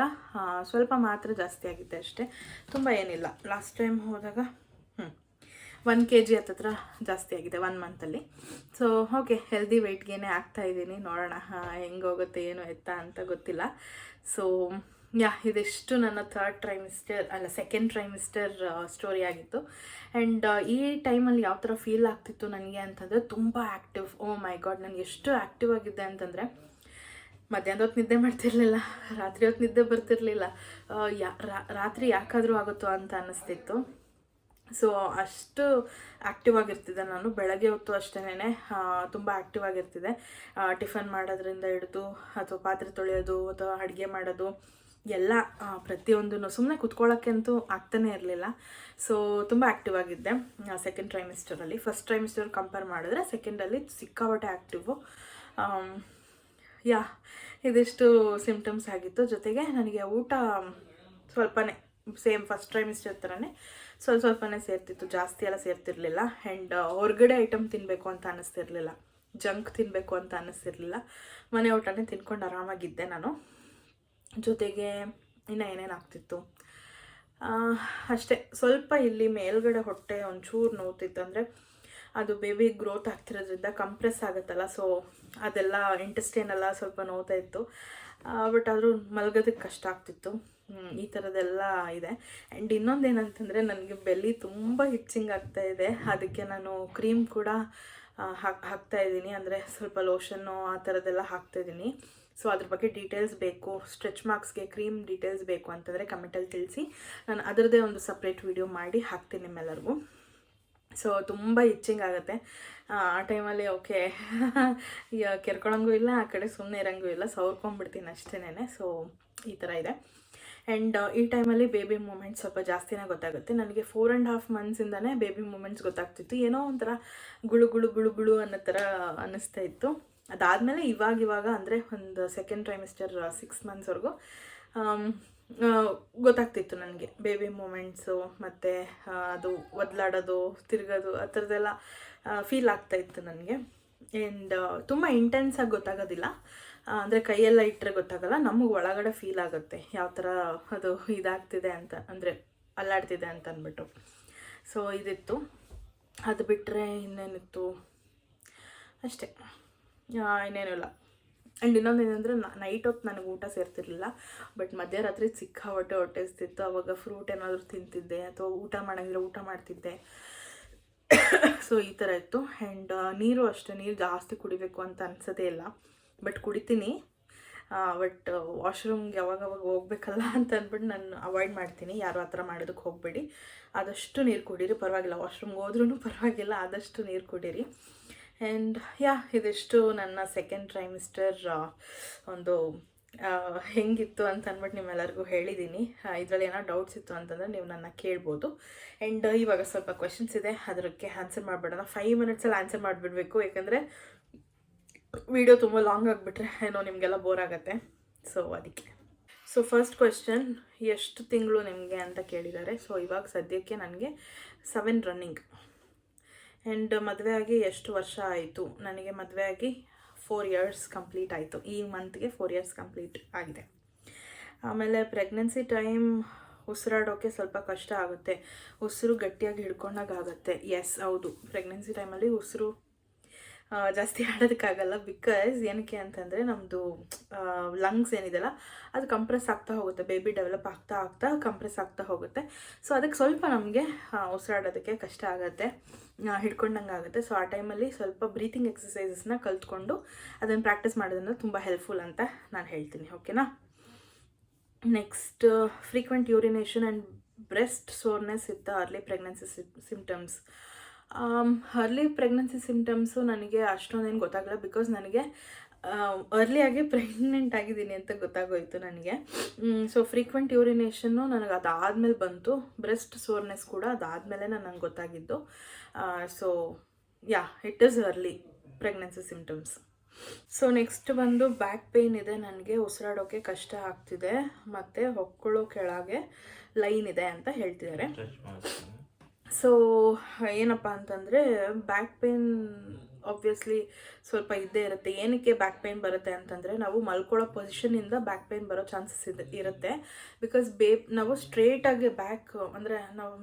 ಸ್ವಲ್ಪ ಮಾತ್ರ ಜಾಸ್ತಿ ಆಗಿದೆ ಅಷ್ಟೇ, ತುಂಬ ಏನಿಲ್ಲ. ಲಾಸ್ಟ್ ಟೈಮ್ ಹೋದಾಗ 1 kg ಹತ್ತತ್ರ ಜಾಸ್ತಿ ಆಗಿದೆ 1 ಮಂತಲ್ಲಿ. ಸೊ ಓಕೆ, ಹೆಲ್ದಿ ವೆಯ್ಟ್ಗೇನೆ ಆಗ್ತಾಯಿದ್ದೀನಿ, ನೋಡೋಣ ಹೆಂಗೆ ಹೋಗುತ್ತೆ ಏನು ಎತ್ತ ಅಂತ ಗೊತ್ತಿಲ್ಲ. ಸೊ ಇದಿಷ್ಟು ನನ್ನ ಸೆಕೆಂಡ್ ಟ್ರೈಮಿಸ್ಟರ್ ಸ್ಟೋರಿ ಆಗಿತ್ತು. ಆ್ಯಂಡ್ ಈ ಟೈಮಲ್ಲಿ ಯಾವ ಥರ ಫೀಲ್ ಆಗ್ತಿತ್ತು ನನಗೆ ಅಂತಂದರೆ ತುಂಬ ಆ್ಯಕ್ಟಿವ್. ಓ ಮೈ ಗಾಡ್, ನನಗೆ ಎಷ್ಟು ಆ್ಯಕ್ಟಿವ್ ಆಗಿದ್ದೆ ಅಂತಂದರೆ ಮಧ್ಯಾಹ್ನದ ಹೊತ್ತು ನಿದ್ದೆ ಮಾಡ್ತಿರ್ಲಿಲ್ಲ, ರಾತ್ರಿ ಹೊತ್ತು ನಿದ್ದೆ ಬರ್ತಿರ್ಲಿಲ್ಲ, ರಾತ್ರಿ ಯಾಕಾದರೂ ಆಗುತ್ತೋ ಅಂತ ಅನ್ನಿಸ್ತಿತ್ತು. ಸೊ ಅಷ್ಟು ಆ್ಯಕ್ಟಿವ್ ಆಗಿರ್ತಿದ್ದೆ ನಾನು. ಬೆಳಗ್ಗೆ ಹೊತ್ತು ಅಷ್ಟೇ ತುಂಬ ಆ್ಯಕ್ಟಿವ್ ಆಗಿರ್ತಿದ್ದೆ. ಟಿಫನ್ ಮಾಡೋದ್ರಿಂದ ಹಿಡಿದು ಅಥವಾ ಪಾತ್ರೆ ತೊಳೆಯೋದು ಅಥವಾ ಅಡುಗೆ ಮಾಡೋದು ಎಲ್ಲ ಪ್ರತಿಯೊಂದೂ ಸುಮ್ಮನೆ ಕುತ್ಕೊಳ್ಳೋಕ್ಕಂತೂ ಆಗ್ತಾನೇ ಇರಲಿಲ್ಲ. ಸೊ ತುಂಬ ಆ್ಯಕ್ಟಿವ್ ಆಗಿದ್ದೆ ಸೆಕೆಂಡ್ ಟ್ರೈಮಿಸ್ಟರಲ್ಲಿ. ಫಸ್ಟ್ ಟ್ರೈಮಿಸ್ಟರ್ ಕಂಪೇರ್ ಮಾಡಿದ್ರೆ ಸೆಕೆಂಡಲ್ಲಿ ಸಿಕ್ಕಾಪಟ್ಟೆ ಆ್ಯಕ್ಟಿವು. ಇದಿಷ್ಟು ಸಿಮ್ಟಮ್ಸ್ ಆಗಿತ್ತು. ಜೊತೆಗೆ ನನಗೆ ಊಟ ಸ್ವಲ್ಪನೇ ಸೇಮ್ ಫಸ್ಟ್ ಟ್ರೈಮಿಸ್ಟರ್ ಥರನೇ ಸ್ವಲ್ಪನೇ ಸೇರ್ತಿತ್ತು, ಜಾಸ್ತಿ ಎಲ್ಲ ಸೇರ್ತಿರ್ಲಿಲ್ಲ. ಆ್ಯಂಡ್ ಹೊರಗಡೆ ಐಟಮ್ ತಿನ್ನಬೇಕು ಅಂತ ಅನ್ನಿಸ್ತಿರ್ಲಿಲ್ಲ, ಜಂಕ್ ತಿನ್ನಬೇಕು ಅಂತ ಅನ್ನಿಸ್ತಿರ್ಲಿಲ್ಲ. ಮನೆ ಊಟನೇ ತಿನ್ಕೊಂಡು ಆರಾಮಾಗಿದ್ದೆ ನಾನು. ಜೊತೆಗೆ ಇನ್ನು ಏನೇನು ಆಗ್ತಿತ್ತು ಅಷ್ಟೇ, ಸ್ವಲ್ಪ ಇಲ್ಲಿ ಮೇಲ್ಗಡೆ ಹೊಟ್ಟೆ ಒಂಚೂರು ನೋವ್ತಿತ್ತು. ಅಂದರೆ ಅದು ಬೇಬಿ ಗ್ರೋತ್ ಆಗ್ತಿರೋದ್ರಿಂದ ಕಂಪ್ರೆಸ್ ಆಗುತ್ತಲ್ಲ, ಸೊ ಅದೆಲ್ಲ ಇಂಟೆಸ್ಟೈನ್ ಎಲ್ಲ ಸ್ವಲ್ಪ ನೋವ್ತಾ ಇತ್ತು. ಬಟ್ ಆದರೂ ಮಲಗೋದಕ್ಕೆ ಕಷ್ಟ ಆಗ್ತಿತ್ತು. ಈ ಥರದ್ದೆಲ್ಲ ಇದೆ. ಆ್ಯಂಡ್ ಇನ್ನೊಂದು ಏನಂತಂದರೆ ನನಗೆ ಬೆಲ್ಲಿ ತುಂಬ ಹಿಚ್ಚಿಂಗ್ ಆಗ್ತಾಯಿದೆ. ಅದಕ್ಕೆ ನಾನು ಕ್ರೀಮ್ ಕೂಡ ಹಾಕ್ತಾಯಿದ್ದೀನಿ, ಅಂದರೆ ಸ್ವಲ್ಪ ಲೋಷನ್ನು ಆ ಥರದ್ದೆಲ್ಲ ಹಾಕ್ತಾಯಿದ್ದೀನಿ. ಸೊ ಅದ್ರ ಬಗ್ಗೆ ಡೀಟೇಲ್ಸ್ ಬೇಕು, ಸ್ಟ್ರೆಚ್ ಮಾರ್ಕ್ಸ್ಗೆ ಕ್ರೀಮ್ ಡೀಟೇಲ್ಸ್ ಬೇಕು ಅಂತಂದರೆ ಕಮೆಂಟಲ್ಲಿ ತಿಳಿಸಿ, ನಾನು ಅದರದ್ದೇ ಒಂದು ಸಪ್ರೇಟ್ ವಿಡಿಯೋ ಮಾಡಿ ಹಾಕ್ತೀನಿ ನಿಮ್ಮೆಲ್ಲರಿಗೂ. ಸೊ ತುಂಬ ಇಚ್ಚಿಂಗ್ ಆಗುತ್ತೆ ಆ ಟೈಮಲ್ಲಿ. ಓಕೆ, ಈಗ ಕೆರ್ಕೊಳಂಗೂ ಇಲ್ಲ, ಆ ಕಡೆ ಸುಮ್ಮನೆ ಇರೋಂಗೂ ಇಲ್ಲ, ಸವರ್ಕೊಂಡ್ಬಿಡ್ತೀನಿ ಅಷ್ಟೇನೆ. ಸೊ ಈ ಥರ ಇದೆ. ಆ್ಯಂಡ್ ಈ ಟೈಮಲ್ಲಿ ಬೇಬಿ ಮೂಮೆಂಟ್ಸ್ ಸ್ವಲ್ಪ ಜಾಸ್ತಿನೇ ಗೊತ್ತಾಗುತ್ತೆ. ನನಗೆ 4.5 ಮಂತ್ಸಿಂದನೇ ಬೇಬಿ ಮೂಮೆಂಟ್ಸ್ ಗೊತ್ತಾಗ್ತಿತ್ತು. ಏನೋ ಒಂಥರ ಗುಳು ಗುಳು ಗುಳು ಗುಳು ಅನ್ನೋ ಥರ ಅನ್ನಿಸ್ತಾ ಇತ್ತು. ಅದಾದಮೇಲೆ ಇವಾಗ ಅಂದರೆ ಒಂದು ಸೆಕೆಂಡ್ ಟ್ರೈಮಿಸ್ಟರ್ 6 ಮಂತ್ಸ್ವರೆಗೂ ಗೊತ್ತಾಗ್ತಿತ್ತು ನನಗೆ ಬೇಬಿ ಮೂಮೆಂಟ್ಸು, ಮತ್ತು ಅದು ಒದ್ಲಾಡೋದು, ತಿರುಗೋದು, ಆ ಥರದ್ದೆಲ್ಲ ಫೀಲ್ ಆಗ್ತಾಯಿತ್ತು ನನಗೆ. ಆ್ಯಂಡ್ ತುಂಬ ಇಂಟೆನ್ಸಾಗಿ ಗೊತ್ತಾಗೋದಿಲ್ಲ, ಅಂದರೆ ಕೈಯೆಲ್ಲ ಇಟ್ಟರೆ ಗೊತ್ತಾಗಲ್ಲ, ನಮಗೆ ಒಳಗಡೆ ಫೀಲ್ ಆಗುತ್ತೆ ಯಾವ ಥರ ಅದು ಇದಾಗ್ತಿದೆ ಅಂತ, ಅಂದರೆ ಅಲ್ಲಾಡ್ತಿದೆ ಅಂತ ಅಂದ್ಬಿಟ್ಟು. ಸೊ ಇದಿತ್ತು. ಅದು ಬಿಟ್ಟರೆ ಇನ್ನೇನಿತ್ತು ಅಷ್ಟೇ, ಇನ್ನೇನೂ ಇಲ್ಲ. ಆ್ಯಂಡ್ ಇನ್ನೊಂದು ಏನಂದರೆ ನೈಟ್ ಹೊತ್ತು ನನಗೆ ಊಟ ಸೇರ್ತಿರ್ಲಿಲ್ಲ, ಬಟ್ ಮಧ್ಯರಾತ್ರಿ ಸಿಕ್ಕಾಪಟ್ಟೆ ಹೊಟ್ಟೆ ಹಸ್ತಿತ್ತು. ಆವಾಗ ಫ್ರೂಟ್ ಏನಾದರೂ ತಿಂತಿದ್ದೆ ಅಥವಾ ಊಟ ಮಾಡೋಂಗಿಲ್ಲ ಊಟ ಮಾಡ್ತಿದ್ದೆ. ಸೊ ಈ ಥರ ಇತ್ತು. ಆ್ಯಂಡ್ ನೀರು ಅಷ್ಟೇ, ನೀರು ಜಾಸ್ತಿ ಕುಡಿಬೇಕು ಅಂತ ಅನ್ಸೋದೇ ಇಲ್ಲ, ಬಟ್ ಕುಡಿತೀನಿ. ಬಟ್ ವಾಶ್ರೂಮ್ಗೆ ಯಾವಾಗವಾಗ ಹೋಗ್ಬೇಕಲ್ಲ ಅಂತ ಅಂದ್ಬಿಟ್ಟು ನಾನು ಅವಾಯ್ಡ್ ಮಾಡ್ತೀನಿ. ಯಾರು ಆ ಥರ ಮಾಡೋದಕ್ಕೆ ಹೋಗಬೇಡಿ, ಆದಷ್ಟು ನೀರು ಕುಡೀರಿ, ಪರವಾಗಿಲ್ಲ. ವಾಶ್ರೂಮ್ಗೆ ಹೋದ್ರೂ ಪರವಾಗಿಲ್ಲ, ಆದಷ್ಟು ನೀರು ಕುಡೀರಿ. ಆ್ಯಂಡ್ ಇದಿಷ್ಟು ನನ್ನ ಸೆಕೆಂಡ್ ಟ್ರೈಮಿಸ್ಟರ್ ಒಂದು ಹೆಂಗಿತ್ತು ಅಂತ ಅಂದ್ಬಿಟ್ಟು ನಿಮ್ಮೆಲ್ಲರಿಗೂ ಹೇಳಿದ್ದೀನಿ. ಇದರಲ್ಲಿ ಏನೋ ಡೌಟ್ಸ್ ಇತ್ತು ಅಂತಂದರೆ ನೀವು ನನ್ನ ಕೇಳ್ಬೋದು. ಆ್ಯಂಡ್ ಇವಾಗ ಸ್ವಲ್ಪ ಕ್ವೆಶನ್ಸ್ ಇದೆ, ಅದಕ್ಕೆ ಆನ್ಸರ್ ಮಾಡಿಬಿಡೋಣ. 5 ಮಿನಿಟ್ಸಲ್ಲಿ ಆನ್ಸರ್ ಮಾಡಿಬಿಡ್ಬೇಕು, ಯಾಕಂದರೆ ವಿಡಿಯೋ ತುಂಬ ಲಾಂಗ್ ಆಗಿಬಿಟ್ರೆ ಏನೋ ನಿಮಗೆಲ್ಲ ಬೋರ್ ಆಗುತ್ತೆ. ಸೊ ಅದಕ್ಕೆ. ಸೊ ಫಸ್ಟ್ ಕ್ವೆಶ್ಚನ್, ಎಷ್ಟು ತಿಂಗಳು ನಿಮಗೆ ಅಂತ ಕೇಳಿದ್ದಾರೆ. ಸೊ ಇವಾಗ ಸದ್ಯಕ್ಕೆ ನನಗೆ 7 ರನ್ನಿಂಗ್. ಆ್ಯಂಡ್ ಮದುವೆ ಆಗಿ ಎಷ್ಟು ವರ್ಷ ಆಯಿತು? ನನಗೆ ಮದುವೆ ಆಗಿ 4 ಇಯರ್ಸ್ ಕಂಪ್ಲೀಟ್ ಆಯಿತು. ಈ ಮಂತ್ಗೆ 4 ಇಯರ್ಸ್ ಕಂಪ್ಲೀಟ್ ಆಗಿದೆ. ಆಮೇಲೆ ಪ್ರೆಗ್ನೆನ್ಸಿ ಟೈಮ್ ಉಸಿರಾಡೋಕ್ಕೆ ಸ್ವಲ್ಪ ಕಷ್ಟ ಆಗುತ್ತೆ, ಉಸಿರು ಗಟ್ಟಿಯಾಗಿ ಹಿಡ್ಕೊಂಡಾಗುತ್ತೆ. ಎಸ್, ಹೌದು. ಪ್ರೆಗ್ನೆನ್ಸಿ ಟೈಮಲ್ಲಿ ಉಸಿರು ಜಾಸ್ತಿ ಆಡೋದಕ್ಕಾಗಲ್ಲ. ಬಿಕಾಸ್ ಏನಕ್ಕೆ ಅಂತಂದರೆ ನಮ್ಮದು ಲಂಗ್ಸ್ ಏನಿದೆಯಲ್ಲ ಅದು ಕಂಪ್ರೆಸ್ ಆಗ್ತಾ ಹೋಗುತ್ತೆ, ಬೇಬಿ ಡೆವಲಪ್ ಆಗ್ತಾ ಆಗ್ತಾ ಕಂಪ್ರೆಸ್ ಆಗ್ತಾ ಹೋಗುತ್ತೆ. ಸೊ ಅದಕ್ಕೆ ಸ್ವಲ್ಪ ನಮಗೆ ಉಸಿರಾಡೋದಕ್ಕೆ ಕಷ್ಟ ಆಗುತ್ತೆ, ಹಿಡ್ಕೊಂಡಂಗೆ ಆಗುತ್ತೆ. ಸೊ ಆ ಟೈಮಲ್ಲಿ ಸ್ವಲ್ಪ ಬ್ರೀತಿಂಗ್ ಎಕ್ಸಸೈಸಸ್ನ ಕಲ್ತ್ಕೊಂಡು ಅದನ್ನು ಪ್ರಾಕ್ಟೀಸ್ ಮಾಡೋದ್ರಿಂದ ತುಂಬ ಹೆಲ್ಪ್ಫುಲ್ ಅಂತ ನಾನು ಹೇಳ್ತೀನಿ. ಓಕೆನಾ. Next, frequent urination and breast soreness ಇತ್ತ early pregnancy symptoms. Early pregnancy symptoms ನನಗೆ ಅಷ್ಟೊಂದೇನು ಗೊತ್ತಾಗಲ್ಲ, ಬಿಕಾಸ್ ನನಗೆ ಅರ್ಲಿಯಾಗಿ ಪ್ರೆಗ್ನೆಂಟ್ ಆಗಿದ್ದೀನಿ ಅಂತ ಗೊತ್ತಾಗೋಯಿತು ನನಗೆ. ಸೊ ಫ್ರೀಕ್ವೆಂಟ್ ಯೂರಿನೇಷನ್ನು ನನಗೆ ಅದಾದಮೇಲೆ ಬಂತು, ಬ್ರೆಸ್ಟ್ ಸೋರ್ನೆಸ್ ಕೂಡ ಅದಾದಮೇಲೆ ನನಗೆ ಗೊತ್ತಾಗಿದ್ದು. So yeah, it is early pregnancy symptoms. So next ಬಂದು ಬ್ಯಾಕ್ ಪೇಯ್ನ್ ಇದೆ ನನಗೆ, ಉಸಿರಾಡೋಕ್ಕೆ ಕಷ್ಟ ಆಗ್ತಿದೆ, ಮತ್ತು ಹೊಕ್ಕಳು ಕೆಳಗೆ ಲೈನ್ ಇದೆ ಅಂತ ಹೇಳ್ತಿದ್ದಾರೆ. ಸೊ ಏನಪ್ಪ ಅಂತಂದರೆ ಬ್ಯಾಕ್ ಪೇಯ್ನ್ ಆಬ್ವಿಯಸ್ಲಿ ಸ್ವಲ್ಪ ಇದ್ದೇ ಇರುತ್ತೆ. ಏನಕ್ಕೆ ಬ್ಯಾಕ್ ಪೇಯ್ನ್ ಬರುತ್ತೆ ಅಂತಂದರೆ ನಾವು ಮಲ್ಕೊಳ್ಳೋ ಪೊಸಿಷನಿಂದ ಬ್ಯಾಕ್ ಪೇಯ್ನ್ ಬರೋ ಚಾನ್ಸಸ್ ಇರುತ್ತೆ. ಬಿಕಾಸ್ ನಾವು ಸ್ಟ್ರೇಟಾಗಿ ಬ್ಯಾಕ್ ಅಂದರೆ ನಾವು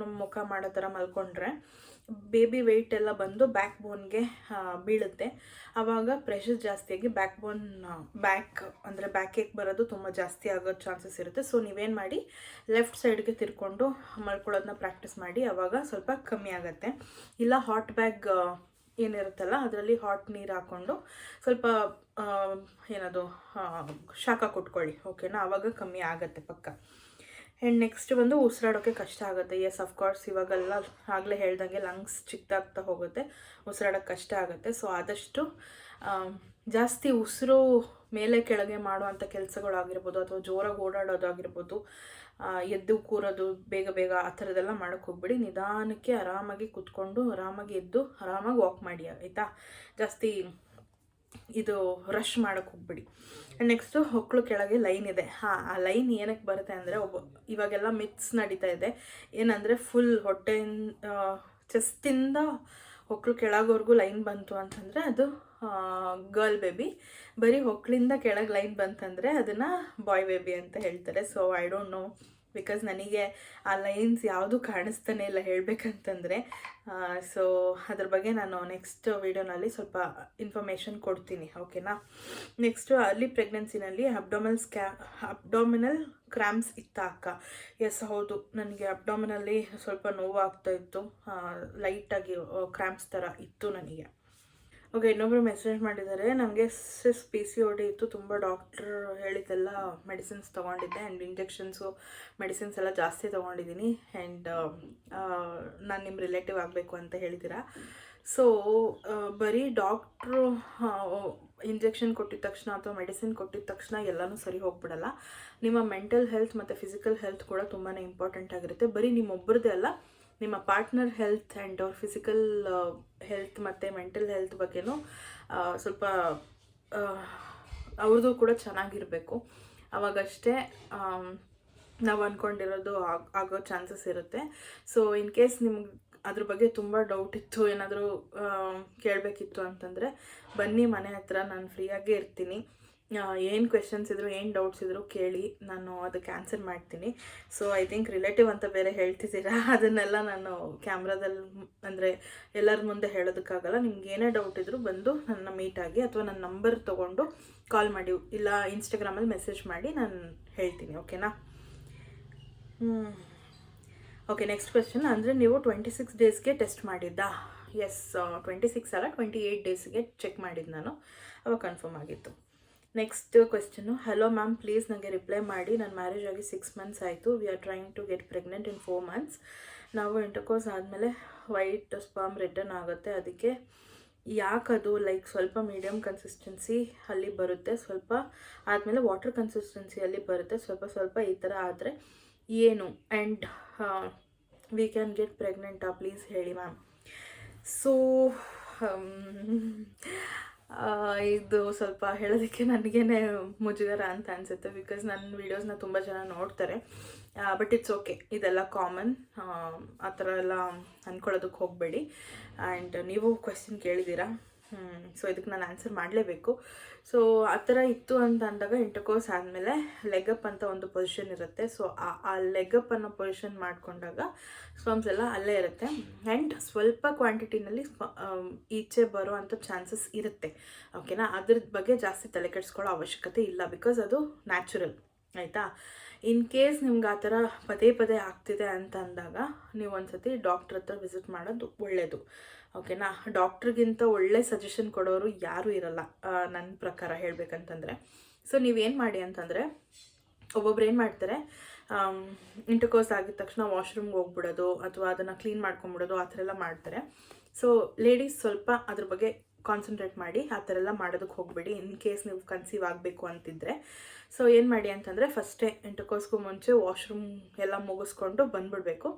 ನಮ್ಮ ಮುಖ ಮಾಡೋ ಥರ ಮಲ್ಕೊಂಡ್ರೆ ಬೇಬಿ ವೆಯ್ಟ್ ಎಲ್ಲ ಬಂದು ಬ್ಯಾಕ್ ಬೋನ್ಗೆ ಬೀಳುತ್ತೆ. ಆವಾಗ ಪ್ರೆಷರ್ ಜಾಸ್ತಿಯಾಗಿ ಬ್ಯಾಕ್ ಅಂದರೆ ಬ್ಯಾಕ್ ಏಕ್ ಬರೋದು ತುಂಬ ಜಾಸ್ತಿ ಆಗೋ ಚಾನ್ಸಸ್ ಇರುತ್ತೆ. ಸೊ ನೀವೇನು ಮಾಡಿ, ಲೆಫ್ಟ್ ಸೈಡ್ಗೆ ತಿರ್ಕೊಂಡು ಮಲ್ಕೊಳ್ಳೋದನ್ನ ಪ್ರಾಕ್ಟೀಸ್ ಮಾಡಿ, ಆವಾಗ ಸ್ವಲ್ಪ ಕಮ್ಮಿ ಆಗುತ್ತೆ. ಇಲ್ಲ ಹಾಟ್ ಬ್ಯಾಗ್ ಏನಿರುತ್ತಲ್ಲ ಅದರಲ್ಲಿ ಹಾಟ್ ನೀರು ಹಾಕ್ಕೊಂಡು ಸ್ವಲ್ಪ ಏನದು ಶಾಖ ಕೊಟ್ಕೊಳ್ಳಿ. ಓಕೆನಾ, ಆವಾಗ ಕಮ್ಮಿ ಆಗುತ್ತೆ ಪಕ್ಕ. ಆ್ಯಂಡ್ ನೆಕ್ಸ್ಟ್ ಬಂದು ಉಸಿರಾಡೋಕ್ಕೆ ಕಷ್ಟ ಆಗುತ್ತೆ. ಎಸ್, ಅಫ್ಕೋರ್ಸ್ ಇವಾಗೆಲ್ಲ ಆಗಲೇ ಹೇಳ್ದಂಗೆ ಲಂಗ್ಸ್ ಚಿಕ್ಕದಾಗ್ತಾ ಹೋಗುತ್ತೆ, ಉಸಿರಾಡೋಕ್ಕೆ ಕಷ್ಟ ಆಗುತ್ತೆ. ಸೊ ಆದಷ್ಟು ಜಾಸ್ತಿ ಉಸಿರು ಮೇಲೆ ಕೆಳಗೆ ಮಾಡುವಂಥ ಕೆಲಸಗಳಾಗಿರ್ಬೋದು, ಅಥವಾ ಜೋರಾಗಿ ಓಡಾಡೋದಾಗಿರ್ಬೋದು, ಎದ್ದು ಕೂರೋದು ಬೇಗ ಬೇಗ ಆ ಥರದ್ದೆಲ್ಲ ಮಾಡೋಕ್ಕೆ ಹೋಗ್ಬಿಡಿ. ನಿಧಾನಕ್ಕೆ ಆರಾಮಾಗಿ ಕೂತ್ಕೊಂಡು ಆರಾಮಾಗಿ ಎದ್ದು ಆರಾಮಾಗಿ ವಾಕ್ ಮಾಡಿ, ಆಯಿತಾ. ಜಾಸ್ತಿ ಇದು ರಶ್ ಮಾಡೋಕ್ಕೆ ಹೋಗ್ಬಿಡಿ. ನೆಕ್ಸ್ಟು ಹೊಕ್ಕಳು ಕೆಳಗೆ ಲೈನ್ ಇದೆ. ಆ ಲೈನ್ ಏನಕ್ಕೆ ಬರುತ್ತೆ ಅಂದರೆ, ಇವಾಗೆಲ್ಲ ಮಿತ್ಸ್ ನಡೀತಾ ಇದೆ. ಏನಂದರೆ ಫುಲ್ ಚೆಸ್ಟಿಂದ ಹೊಕ್ಕಳು ಕೆಳಗೋರ್ಗೂ ಲೈನ್ ಬಂತು ಅಂತಂದರೆ ಅದು ಗರ್ಲ್ ಬೇಬಿ. ಬರೀ ಹೊಕ್ಕಳಿಂದ ಕೆಳಗೆ ಲೈನ್ ಬಂತಂದರೆ ಅದನ್ನು ಬಾಯ್ ಬೇಬಿ ಅಂತ ಹೇಳ್ತಾರೆ. So I don't know, because ನನಗೆ ಆ ಲೈನ್ಸ್ ಯಾವುದು ಕಾಣಿಸ್ತಾನೆ ಇಲ್ಲ ಹೇಳ್ಬೇಕಂತಂದರೆ. ಸೊ ಅದ್ರ ಬಗ್ಗೆ ನಾನು ನೆಕ್ಸ್ಟ್ ವೀಡಿಯೋನಲ್ಲಿ ಸ್ವಲ್ಪ ಇನ್ಫಾರ್ಮೇಷನ್ ಕೊಡ್ತೀನಿ. ಓಕೆನಾ. ನೆಕ್ಸ್ಟು ಅರ್ಲಿ ಪ್ರೆಗ್ನೆನ್ಸಿನಲ್ಲಿ ಅಬ್ಡೋಮಿನಲ್ ಕ್ರ್ಯಾಂಪ್ಸ್ ಇತ್ತ ಅಕ್ಕ? ಎಸ್, ಹೌದು, ನನಗೆ ಅಬ್ಡೋಮಿನಲ್ಲಿ ಸ್ವಲ್ಪ ನೋವು ಆಗ್ತಾಯಿತ್ತು, ಲೈಟಾಗಿ ಕ್ರ್ಯಾಂಪ್ಸ್ ಥರ ಇತ್ತು ನನಗೆ. ಓಕೆ, ಇನ್ನೊಬ್ಬರು ಮೆಸೇಜ್ ಮಾಡಿದ್ದಾರೆ, ನನಗೆ PCOD ಇತ್ತು, ತುಂಬ ಡಾಕ್ಟ್ರ್ ಹೇಳಿದ್ದೆಲ್ಲ ಮೆಡಿಸಿನ್ಸ್ ತೊಗೊಂಡಿದ್ದೆ ಆ್ಯಂಡ್ ಇಂಜೆಕ್ಷನ್ಸು ಮೆಡಿಸಿನ್ಸ್ ಎಲ್ಲ ಜಾಸ್ತಿ ತೊಗೊಂಡಿದ್ದೀನಿ. ಆ್ಯಂಡ್ ನಾನು ನಿಮ್ಮ ರಿಲೇಟಿವ್ ಆಗಬೇಕು ಅಂತ ಹೇಳಿದ್ದೀರಾ. ಸೊ ಬರೀ ಡಾಕ್ಟ್ರು ಇಂಜೆಕ್ಷನ್ ಕೊಟ್ಟಿದ ತಕ್ಷಣ ಅಥವಾ ಮೆಡಿಸಿನ್ ಕೊಟ್ಟಿದ ತಕ್ಷಣ ಎಲ್ಲನೂ ಸರಿ ಹೋಗ್ಬಿಡಲ್ಲ. ನಿಮ್ಮ ಮೆಂಟಲ್ ಹೆಲ್ತ್ ಮತ್ತು ಫಿಸಿಕಲ್ ಹೆಲ್ತ್ ಕೂಡ ತುಂಬಾ ಇಂಪಾರ್ಟೆಂಟ್ ಆಗಿರುತ್ತೆ. ಬರೀ ನಿಮ್ಮೊಬ್ಬರದೇ ಅಲ್ಲ, ನಿಮ್ಮ ಪಾರ್ಟ್ನರ್ ಹೆಲ್ತ್ ಆ್ಯಂಡ್ ಅವ್ರ ಫಿಸಿಕಲ್ ಹೆಲ್ತ್ ಮತ್ತು ಮೆಂಟಲ್ ಹೆಲ್ತ್ ಬಗ್ಗೆನೂ ಸ್ವಲ್ಪ ಅವ್ರದ್ದು ಕೂಡ ಚೆನ್ನಾಗಿರಬೇಕು. ಅವಾಗಷ್ಟೇ ನಾವು ಅಂದ್ಕೊಂಡಿರೋದು ಆಗೋ ಚಾನ್ಸಸ್ ಇರುತ್ತೆ. ಸೊ ಇನ್ ಕೇಸ್ ನಿಮ್ಗೆ ಅದ್ರ ಬಗ್ಗೆ ತುಂಬ ಡೌಟ್ ಇತ್ತು, ಏನಾದರೂ ಕೇಳಬೇಕಿತ್ತು ಅಂತಂದರೆ ಬನ್ನಿ ಮನೆ ಹತ್ರ, ನಾನು ಫ್ರೀಯಾಗೇ ಇರ್ತೀನಿ. ಏನು ಕ್ವೆಶನ್ಸ್ ಇದ್ರು, ಏನು ಡೌಟ್ಸ್ ಇದ್ರು ಕೇಳಿ, ನಾನು ಅದಕ್ಕೆ ಆನ್ಸರ್ ಮಾಡ್ತೀನಿ. ಸೊ ಐ ಥಿಂಕ್ ರಿಲೇಟಿವ್ ಅಂತ ಬೇರೆ ಹೇಳ್ತಿದ್ದೀರಾ, ಅದನ್ನೆಲ್ಲ ನಾನು ಕ್ಯಾಮ್ರಾದಲ್ಲಿ ಅಂದರೆ ಎಲ್ಲರ ಮುಂದೆ ಹೇಳೋದಕ್ಕಾಗಲ್ಲ. ನಿಮ್ಗೆ ಏನೇ ಡೌಟ್ ಇದ್ದರೂ ಬಂದು ನನ್ನ ಮೀಟಾಗಿ ಅಥವಾ ನನ್ನ ನಂಬರ್ ತೊಗೊಂಡು ಕಾಲ್ ಮಾಡಿ, ಇಲ್ಲ ಇನ್ಸ್ಟಾಗ್ರಾಮಲ್ಲಿ ಮೆಸೇಜ್ ಮಾಡಿ ನಾನು ಹೇಳ್ತೀನಿ. ಓಕೆನಾ. Okay, next question. ಅಂದರೆ ನೀವು 26 ಡೇಸ್ಗೆ ಟೆಸ್ಟ್ ಮಾಡಿದ್ದಾ? ಎಸ್, 26 ಅಲ್ಲ 28 ಡೇಸ್ಗೆ ಚೆಕ್ ಮಾಡಿದ್ದು ನಾನು, ಅವಾಗ ಕನ್ಫರ್ಮ್ ಆಗಿತ್ತು. Next question. Hello ma'am, please ನನಗೆ ರಿಪ್ಲೈ ಮಾಡಿ. ನನ್ನ ಮ್ಯಾರೇಜ್ ಆಗಿ 6 ಮಂತ್ಸ್ ಆಯಿತು. We are trying to get pregnant in 4 months. ನಾವು ಇಂಟರ್ಕೋರ್ಸ್ ಆದಮೇಲೆ ವೈಟ್ ಸ್ಪರ್ಮ್ ರಿಟರ್ನ್ ಆಗುತ್ತೆ, ಅದಕ್ಕೆ ಯಾಕದು ಲೈಕ್ ಸ್ವಲ್ಪ ಮೀಡಿಯಮ್ ಕನ್ಸಿಸ್ಟೆನ್ಸಿ ಅಲ್ಲಿ ಬರುತ್ತೆ, ಸ್ವಲ್ಪ ಆದಮೇಲೆ ವಾಟರ್ ಕನ್ಸಿಸ್ಟೆನ್ಸಿಯಲ್ಲಿ ಬರುತ್ತೆ, ಸ್ವಲ್ಪ ಈ ಥರ ಆದರೆ ಏನು, ಆ್ಯಂಡ್ ವಿ ಕ್ಯಾನ್ ಗೆಟ್ ಪ್ರೆಗ್ನೆಂಟಾ? ಪ್ಲೀಸ್ ಹೇಳಿ ಮ್ಯಾಮ್. ಸೊ ಇದು ಸ್ವಲ್ಪ ಹೇಳೋದಕ್ಕೆ ನನಗೇನೆ ಮುಜುಗರ ಅಂತ ಅನಿಸುತ್ತೆ, ಬಿಕಾಸ್ ನನ್ನ ವೀಡಿಯೋಸ್ನ ತುಂಬ ಜನ ನೋಡ್ತಾರೆ. ಬಟ್ ಇಟ್ಸ್ ಓಕೆ, ಇದೆಲ್ಲ ಕಾಮನ್, ಆ ಥರ ಎಲ್ಲ ಅಂದ್ಕೊಳ್ಳೋದಕ್ಕೆ ಹೋಗಬೇಡಿ. ಆ್ಯಂಡ್ ನೀವು ಕ್ವೆಶ್ಚನ್ ಕೇಳಿದ್ದೀರಾ, ಸೊ ಇದಕ್ಕೆ ನಾನು ಆನ್ಸರ್ ಮಾಡಲೇಬೇಕು. ಸೊ ಆ ಥರ ಇತ್ತು ಅಂತ ಅಂದಾಗ ಇಂಟರ್ಕೋರ್ಸ್ ಆದಮೇಲೆ ಲೆಗಪ್ ಅಂತ ಒಂದು ಪೊಸಿಷನ್ ಇರುತ್ತೆ. ಸೊ ಆ ಲೆಗಪ್ ಅನ್ನೋ ಪೊಸಿಷನ್ ಮಾಡಿಕೊಂಡಾಗ ಸ್ಪರ್ಮ್ಸ್ ಎಲ್ಲ ಅಲ್ಲೇ ಇರುತ್ತೆ. ಆ್ಯಂಡ್ ಸ್ವಲ್ಪ ಕ್ವಾಂಟಿಟಿನಲ್ಲಿ ಈಚೆ ಬರೋ ಅಂಥ ಚಾನ್ಸಸ್ ಇರುತ್ತೆ. ಓಕೆನಾ, ಅದ್ರ ಬಗ್ಗೆ ಜಾಸ್ತಿ ತಲೆ ಕೆಡಿಸ್ಕೊಳ್ಳೋ ಅವಶ್ಯಕತೆ ಇಲ್ಲ, ಬಿಕಾಸ್ ಅದು ನ್ಯಾಚುರಲ್. ಆಯಿತಾ. ಇನ್ ಕೇಸ್ ನಿಮ್ಗೆ ಆ ಥರ ಪದೇ ಪದೇ ಆಗ್ತಿದೆ ಅಂತ ಅಂದಾಗ ನೀವು ಒಂದ್ಸತಿ ಡಾಕ್ಟ್ರ್ ಹತ್ರ ವಿಸಿಟ್ ಮಾಡೋದು ಒಳ್ಳೆಯದು. ಓಕೆನಾ. ಡಾಕ್ಟ್ರಿಗಿಂತ ಒಳ್ಳೆ ಸಜೆಷನ್ ಕೊಡೋರು ಯಾರೂ ಇರಲ್ಲ ನನ್ನ ಪ್ರಕಾರ ಹೇಳಬೇಕಂತಂದರೆ. ಸೊ ನೀವೇನು ಮಾಡಿ ಅಂತಂದರೆ, ಒಬ್ಬೊಬ್ರು ಏನು ಮಾಡ್ತಾರೆ, ಇಂಟರ್ಕೋರ್ಸ್ ಆಗಿದ ತಕ್ಷಣ ವಾಶ್ರೂಮ್ಗೆ ಹೋಗ್ಬಿಡೋದು ಅಥವಾ ಅದನ್ನು ಕ್ಲೀನ್ ಮಾಡ್ಕೊಂಬಿಡೋದು, ಆ ಥರ ಎಲ್ಲ ಮಾಡ್ತಾರೆ. ಸೊ ಲೇಡೀಸ್ ಸ್ವಲ್ಪ ಅದ್ರ ಬಗ್ಗೆ ಕಾನ್ಸಂಟ್ರೇಟ್ ಮಾಡಿ ಆ ಥರ ಎಲ್ಲ ಮಾಡೋದಕ್ಕೆ ಹೋಗಬೇಡಿ. ಇನ್ ಕೇಸ್ ನೀವು ಕನ್ಸೀವ್ ಆಗಬೇಕು ಅಂತಿದ್ರೆ. ಸೊ ಏನು ಮಾಡಿ ಅಂತಂದರೆ, ಫಸ್ಟೇ ಇಂಟರ್ಕೋರ್ಸ್ಗೂ ಮುಂಚೆ ವಾಶ್ರೂಮ್ ಎಲ್ಲ ಮುಗಿಸ್ಕೊಂಡು ಬಂದುಬಿಡಬೇಕು.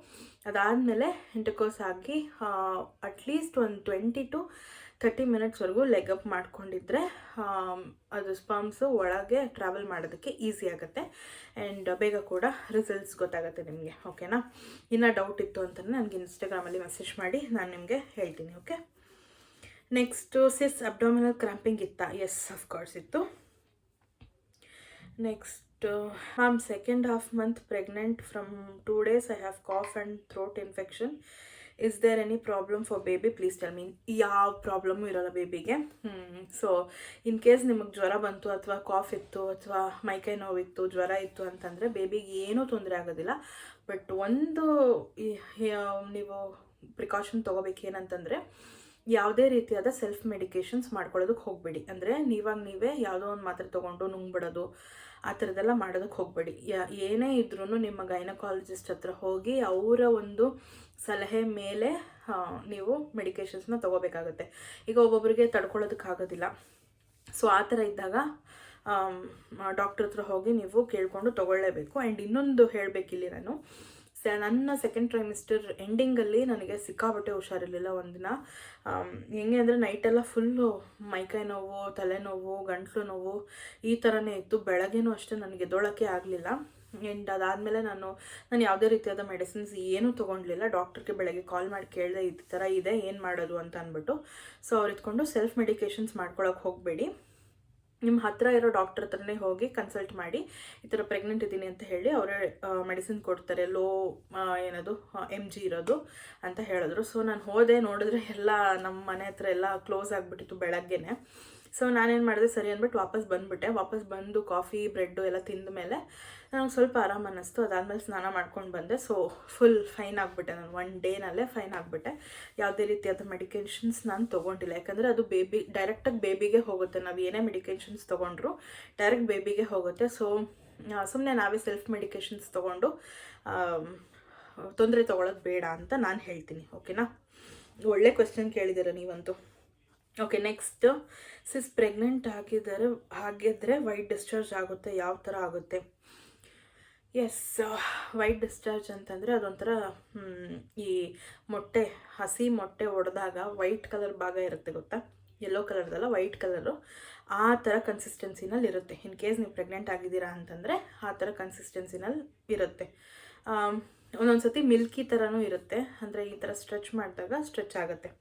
ಅದಾದಮೇಲೆ ಇಂಟರ್ಕೋರ್ಸ್ ಆಗಿ ಅಟ್ಲೀಸ್ಟ್ ಒಂದು 20 to 30 ಮಿನಿಟ್ಸ್ವರೆಗೂ ಲೆಗಪ್ ಮಾಡ್ಕೊಂಡಿದ್ರೆ ಅದು ಸ್ಪರ್ಮ್ಸು ಒಳಗೆ ಟ್ರಾವೆಲ್ ಮಾಡೋದಕ್ಕೆ ಈಸಿ ಆಗುತ್ತೆ. ಆ್ಯಂಡ್ ಬೇಗ ಕೂಡ ರಿಸಲ್ಟ್ಸ್ ಗೊತ್ತಾಗುತ್ತೆ ನಿಮಗೆ. ಓಕೆನಾ. ಇನ್ನೂ ಡೌಟ್ ಇತ್ತು ಅಂತಂದರೆ ನನಗೆ ಇನ್ಸ್ಟಾಗ್ರಾಮಲ್ಲಿ ಮೆಸೇಜ್ ಮಾಡಿ ನಾನು ನಿಮಗೆ ಹೇಳ್ತೀನಿ. Okay. Next sis abdominal cramping ಇತ್ತಾ? ಎಸ್, ಅಫ್ಕೋರ್ಸ್ ಇತ್ತು. Next ma'am, 2.5 month pregnant from 2 days I have cough and throat infection. Is there any problem for baby? Please tell me. ಯಾವ ಪ್ರಾಬ್ಲಮ್ಮು ಇರೋಲ್ಲ ಬೇಬಿಗೆ. ಸೊ ಇನ್ ಕೇಸ್ ನಿಮಗೆ ಜ್ವರ ಬಂತು ಅಥವಾ calf ಇತ್ತು ಅಥವಾ ಮೈಕೈ ನೋವಿತ್ತು, ಜ್ವರ ಇತ್ತು ಅಂತಂದರೆ ಬೇಬಿಗೆ ಏನೂ ತೊಂದರೆ ಆಗೋದಿಲ್ಲ. ಬಟ್ ಒಂದು ನೀವು ಪ್ರಿಕಾಷನ್ ತೊಗೋಬೇಕೇನಂತಂದರೆ, ಯಾವುದೇ ರೀತಿಯಾದ ಸೆಲ್ಫ್ ಮೆಡಿಕೇಷನ್ಸ್ ಮಾಡ್ಕೊಳ್ಳೋದಕ್ಕೆ ಹೋಗಬೇಡಿ. ಅಂದರೆ ನೀವೇ ಯಾವುದೋ ಒಂದು ಮಾತ್ರೆ ತೊಗೊಂಡು ನುಂಗ್ಬಿಡೋದು, ಆ ಥರದ್ದೆಲ್ಲ ಮಾಡೋದಕ್ಕೆ ಹೋಗಬೇಡಿ. ಏನೇ ಇದ್ರೂ ನಿಮ್ಮ ಗೈನಕಾಲಜಿಸ್ಟ್ ಹತ್ರ ಹೋಗಿ ಅವರ ಒಂದು ಸಲಹೆ ಮೇಲೆ ನೀವು ಮೆಡಿಕೇಷನ್ಸ್ನ ತೊಗೋಬೇಕಾಗುತ್ತೆ. ಈಗ ಒಬ್ಬೊಬ್ಬರಿಗೆ ತಡ್ಕೊಳ್ಳೋದಕ್ಕಾಗೋದಿಲ್ಲ. ಸೊ ಆ ಥರ ಇದ್ದಾಗ ಡಾಕ್ಟ್ರ್ ಹತ್ರ ಹೋಗಿ ನೀವು ಕೇಳಿಕೊಂಡು ತೊಗೊಳ್ಳೇಬೇಕು. ಆ್ಯಂಡ್ ಇನ್ನೊಂದು ಹೇಳಬೇಕಿಲ್ಲಿ, ನಾನು ನನ್ನ 2nd ಟ್ರೈಮಿಸ್ಟರ್ ಎಂಡಿಂಗಲ್ಲಿ ನನಗೆ ಸಿಕ್ಕಾಬಟ್ಟೆ ಹುಷಾರಿರಲಿಲ್ಲ ಒಂದಿನ. ಹೆಂಗೆ ಅಂದರೆ ನೈಟೆಲ್ಲ ಫುಲ್ಲು ಮೈಕೈ ನೋವು, ತಲೆನೋವು, ಗಂಟ್ಲು ನೋವು ಈ ಥರನೇ ಇತ್ತು. ಬೆಳಗ್ಗೆನೂ ಅಷ್ಟೇ ನನಗೆ ಎದ್ದೊಳಕ್ಕೆ ಆಗಲಿಲ್ಲ. ಆ್ಯಂಡ್ ಅದಾದಮೇಲೆ ನಾನು ಯಾವುದೇ ರೀತಿಯಾದ ಮೆಡಿಸಿನ್ಸ್ ಏನೂ ತೊಗೊಂಡ್ಲಿಲ್ಲ. ಡಾಕ್ಟ್ರಿಗೆ ಬೆಳಗ್ಗೆ ಕಾಲ್ ಮಾಡಿ ಕೇಳಿದೆ, ಈ ಥರ ಇದೆ, ಏನು ಮಾಡೋದು ಅಂತ ಅಂದ್ಬಿಟ್ಟು. ಸೊ ಅವ್ರು ಇದ್ಕೊಂಡು ಸೆಲ್ಫ್ ಮೆಡಿಕೇಷನ್ಸ್ ಮಾಡ್ಕೊಳಕ್ಕೆ ಹೋಗಬೇಡಿ. ನಿಮ್ಮ ಹತ್ತಿರ ಇರೋ ಡಾಕ್ಟರ್ ಹತ್ರನೇ ಹೋಗಿ ಕನ್ಸಲ್ಟ್ ಮಾಡಿ ಈ ಥರ ಪ್ರೆಗ್ನೆಂಟ್ ಇದ್ದೀನಿ ಅಂತ ಹೇಳಿ ಅವರೇ ಮೆಡಿಸಿನ್ ಕೊಡ್ತಾರೆ, ಲೋ mg ಇರೋದು ಅಂತ ಹೇಳಿದ್ರು. ಸೊ ನಾನು ಹೋದೆ, ನೋಡಿದ್ರೆ ಎಲ್ಲ ನಮ್ಮ ಮನೆ ಹತ್ರ ಎಲ್ಲ ಕ್ಲೋಸ್ ಆಗಿಬಿಟ್ಟಿತ್ತು ಬೆಳಗ್ಗೆನೆ. ಸೊ ನಾನೇನು ಮಾಡಿದೆ, ಸರಿ ಅಂದ್ಬಿಟ್ಟು ವಾಪಸ್ ಬಂದುಬಿಟ್ಟೆ. ವಾಪಸ್ ಬಂದು ಕಾಫಿ ಬ್ರೆಡ್ಡು ಎಲ್ಲ ತಿಂದ ಮೇಲೆ ನನಗೆ ಸ್ವಲ್ಪ ಆರಾಮ ಅನ್ನಿಸ್ತು. ಅದಾದಮೇಲೆ ಸ್ನಾನ ಮಾಡ್ಕೊಂಡು ಬಂದೆ. ಸೊ ಫುಲ್ ಫೈನ್ ಆಗಿಬಿಟ್ಟೆ. ನಾನು 1 ಡೇನಲ್ಲೇ ಫೈನ್ ಆಗಿಬಿಟ್ಟೆ. ಯಾವುದೇ ರೀತಿಯಾದ ಮೆಡಿಕೇಷನ್ಸ್ ನಾನು ತೊಗೊಂಡಿಲ್ಲ. ಯಾಕಂದರೆ ಅದು ಡೈರೆಕ್ಟಾಗಿ ಬೇಬಿಗೆ ಹೋಗುತ್ತೆ. ನಾವು ಏನೇ ಮೆಡಿಕೇಷನ್ಸ್ ತೊಗೊಂಡ್ರು ಡೈರೆಕ್ಟ್ ಬೇಬಿಗೆ ಹೋಗುತ್ತೆ. ಸೊ ಸುಮ್ಮನೆ ನಾವೇ ಸೆಲ್ಫ್ ಮೆಡಿಕೇಷನ್ಸ್ ತೊಗೊಂಡು ತೊಂದರೆ ತೊಗೊಳೋದು ಬೇಡ ಅಂತ ನಾನು ಹೇಳ್ತೀನಿ. ಓಕೆನಾ. ಒಳ್ಳೆ ಕ್ವೆಶ್ಚನ್ ಕೇಳಿದ್ದೀರ ನೀವಂತೂ. ಓಕೆ. ನೆಕ್ಸ್ಟ್, ಸಿಸ್ ಪ್ರೆಗ್ನೆಂಟ್ ಆಗಿದ್ದರೆ ವೈಟ್ ಡಿಸ್ಚಾರ್ಜ್ ಆಗುತ್ತೆ, ಯಾವ ಥರ ಆಗುತ್ತೆ? ಎಸ್, ವೈಟ್ ಡಿಸ್ಚಾರ್ಜ್ ಅಂತಂದರೆ ಅದೊಂಥರ ಈ ಹಸಿ ಮೊಟ್ಟೆ ಒಡೆದಾಗ ವೈಟ್ ಕಲರ್ ಭಾಗ ಇರುತ್ತೆ ಗೊತ್ತಾ, ಯೆಲ್ಲೋ ಕಲರ್ದಲ್ಲ, ವೈಟ್ ಕಲರು, ಆ ಥರ ಕನ್ಸಿಸ್ಟೆನ್ಸಿನಲ್ಲಿ ಇರುತ್ತೆ. ಇನ್ ಕೇಸ್ ನೀವು ಪ್ರೆಗ್ನೆಂಟ್ ಆಗಿದ್ದೀರಾ ಅಂತಂದರೆ ಆ ಥರ ಕನ್ಸಿಸ್ಟೆನ್ಸಿನಲ್ಲಿ ಇರುತ್ತೆ. ಒಂದೊಂದು ಸತಿ ಮಿಲ್ಕಿ ಥರನೂ ಇರುತ್ತೆ. ಅಂದರೆ ಈ ಥರ ಸ್ಟ್ರೆಚ್ ಮಾಡಿದಾಗ ಸ್ಟ್ರೆಚ್ ಆಗುತ್ತೆ,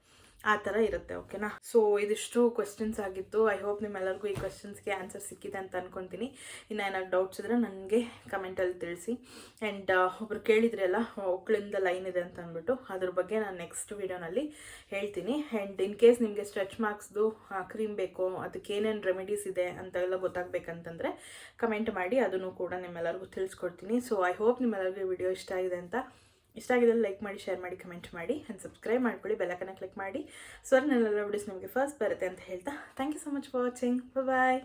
ಆ ಥರ ಇರುತ್ತೆ. ಓಕೆನಾ. ಸೊ ಇದಿಷ್ಟು ಕ್ವೆಶ್ಚನ್ಸ್ ಆಗಿತ್ತು. ಐ ಹೋಪ್ ನಿಮ್ಮೆಲ್ಲರಿಗೂ ಈ ಕ್ವೆಶ್ಚನ್ಸ್ಗೆ ಆನ್ಸರ್ ಸಿಕ್ಕಿದೆ ಅಂತ ಅಂದ್ಕೊತೀನಿ. ಇನ್ನು ಏನಾದ್ರು ಡೌಟ್ಸ್ ಇದ್ದರೆ ನನಗೆ ಕಮೆಂಟಲ್ಲಿ ತಿಳಿಸಿ. ಆ್ಯಂಡ್ ಒಬ್ರು ಕೇಳಿದ್ರಲ್ಲ ಒಕ್ಕಳಿಂದ ಲೈನ್ ಇದೆ ಅಂತ ಅಂದ್ಬಿಟ್ಟು, ಅದ್ರ ಬಗ್ಗೆ ನಾನು ನೆಕ್ಸ್ಟ್ ವೀಡಿಯೋನಲ್ಲಿ ಹೇಳ್ತೀನಿ. ಆ್ಯಂಡ್ ಇನ್ ಕೇಸ್ ನಿಮಗೆ ಸ್ಟ್ರೆಚ್ ಮಾರ್ಕ್ಸ್ದು ಕ್ರೀಮ್ ಬೇಕು, ಅದಕ್ಕೆ ಏನೇನು ರೆಮಿಡೀಸ್ ಇದೆ ಅಂತೆಲ್ಲ ಗೊತ್ತಾಗಬೇಕಂತಂದರೆ ಕಮೆಂಟ್ ಮಾಡಿ, ಅದನ್ನು ಕೂಡ ನಿಮ್ಮೆಲ್ಲರಿಗೂ ತಿಳಿಸ್ಕೊಡ್ತೀನಿ. ಸೊ ಐ ಹೋಪ್ ನಿಮ್ಮೆಲ್ಲರಿಗೂ ಈ ವಿಡಿಯೋ ಇಷ್ಟ ಆಗಿದೆ ಅಂತ. ಇಷ್ಟ ಆಗಿದ್ರೆ ಲೈಕ್ ಮಾಡಿ, ಶೇರ್ ಮಾಡಿ, ಕಮೆಂಟ್ ಮಾಡಿ, ಆ್ಯಂಡ್ ಸಬ್ಸ್ಕ್ರೈಬ್ ಮಾಡ್ಕೊಳ್ಳಿ, ಬೆಲ್ಲೈಕನ್ನ ಕ್ಲಿಕ್ ಮಾಡಿ. ಸೊ ನನ್ನೆಲ್ಲ ವಿಡಿಯೋಸ್ ನಿಮಗೆ ಫಸ್ಟ್ ಬರುತ್ತೆ ಅಂತ ಹೇಳ್ತಾ, thank you so much for watching. Bye.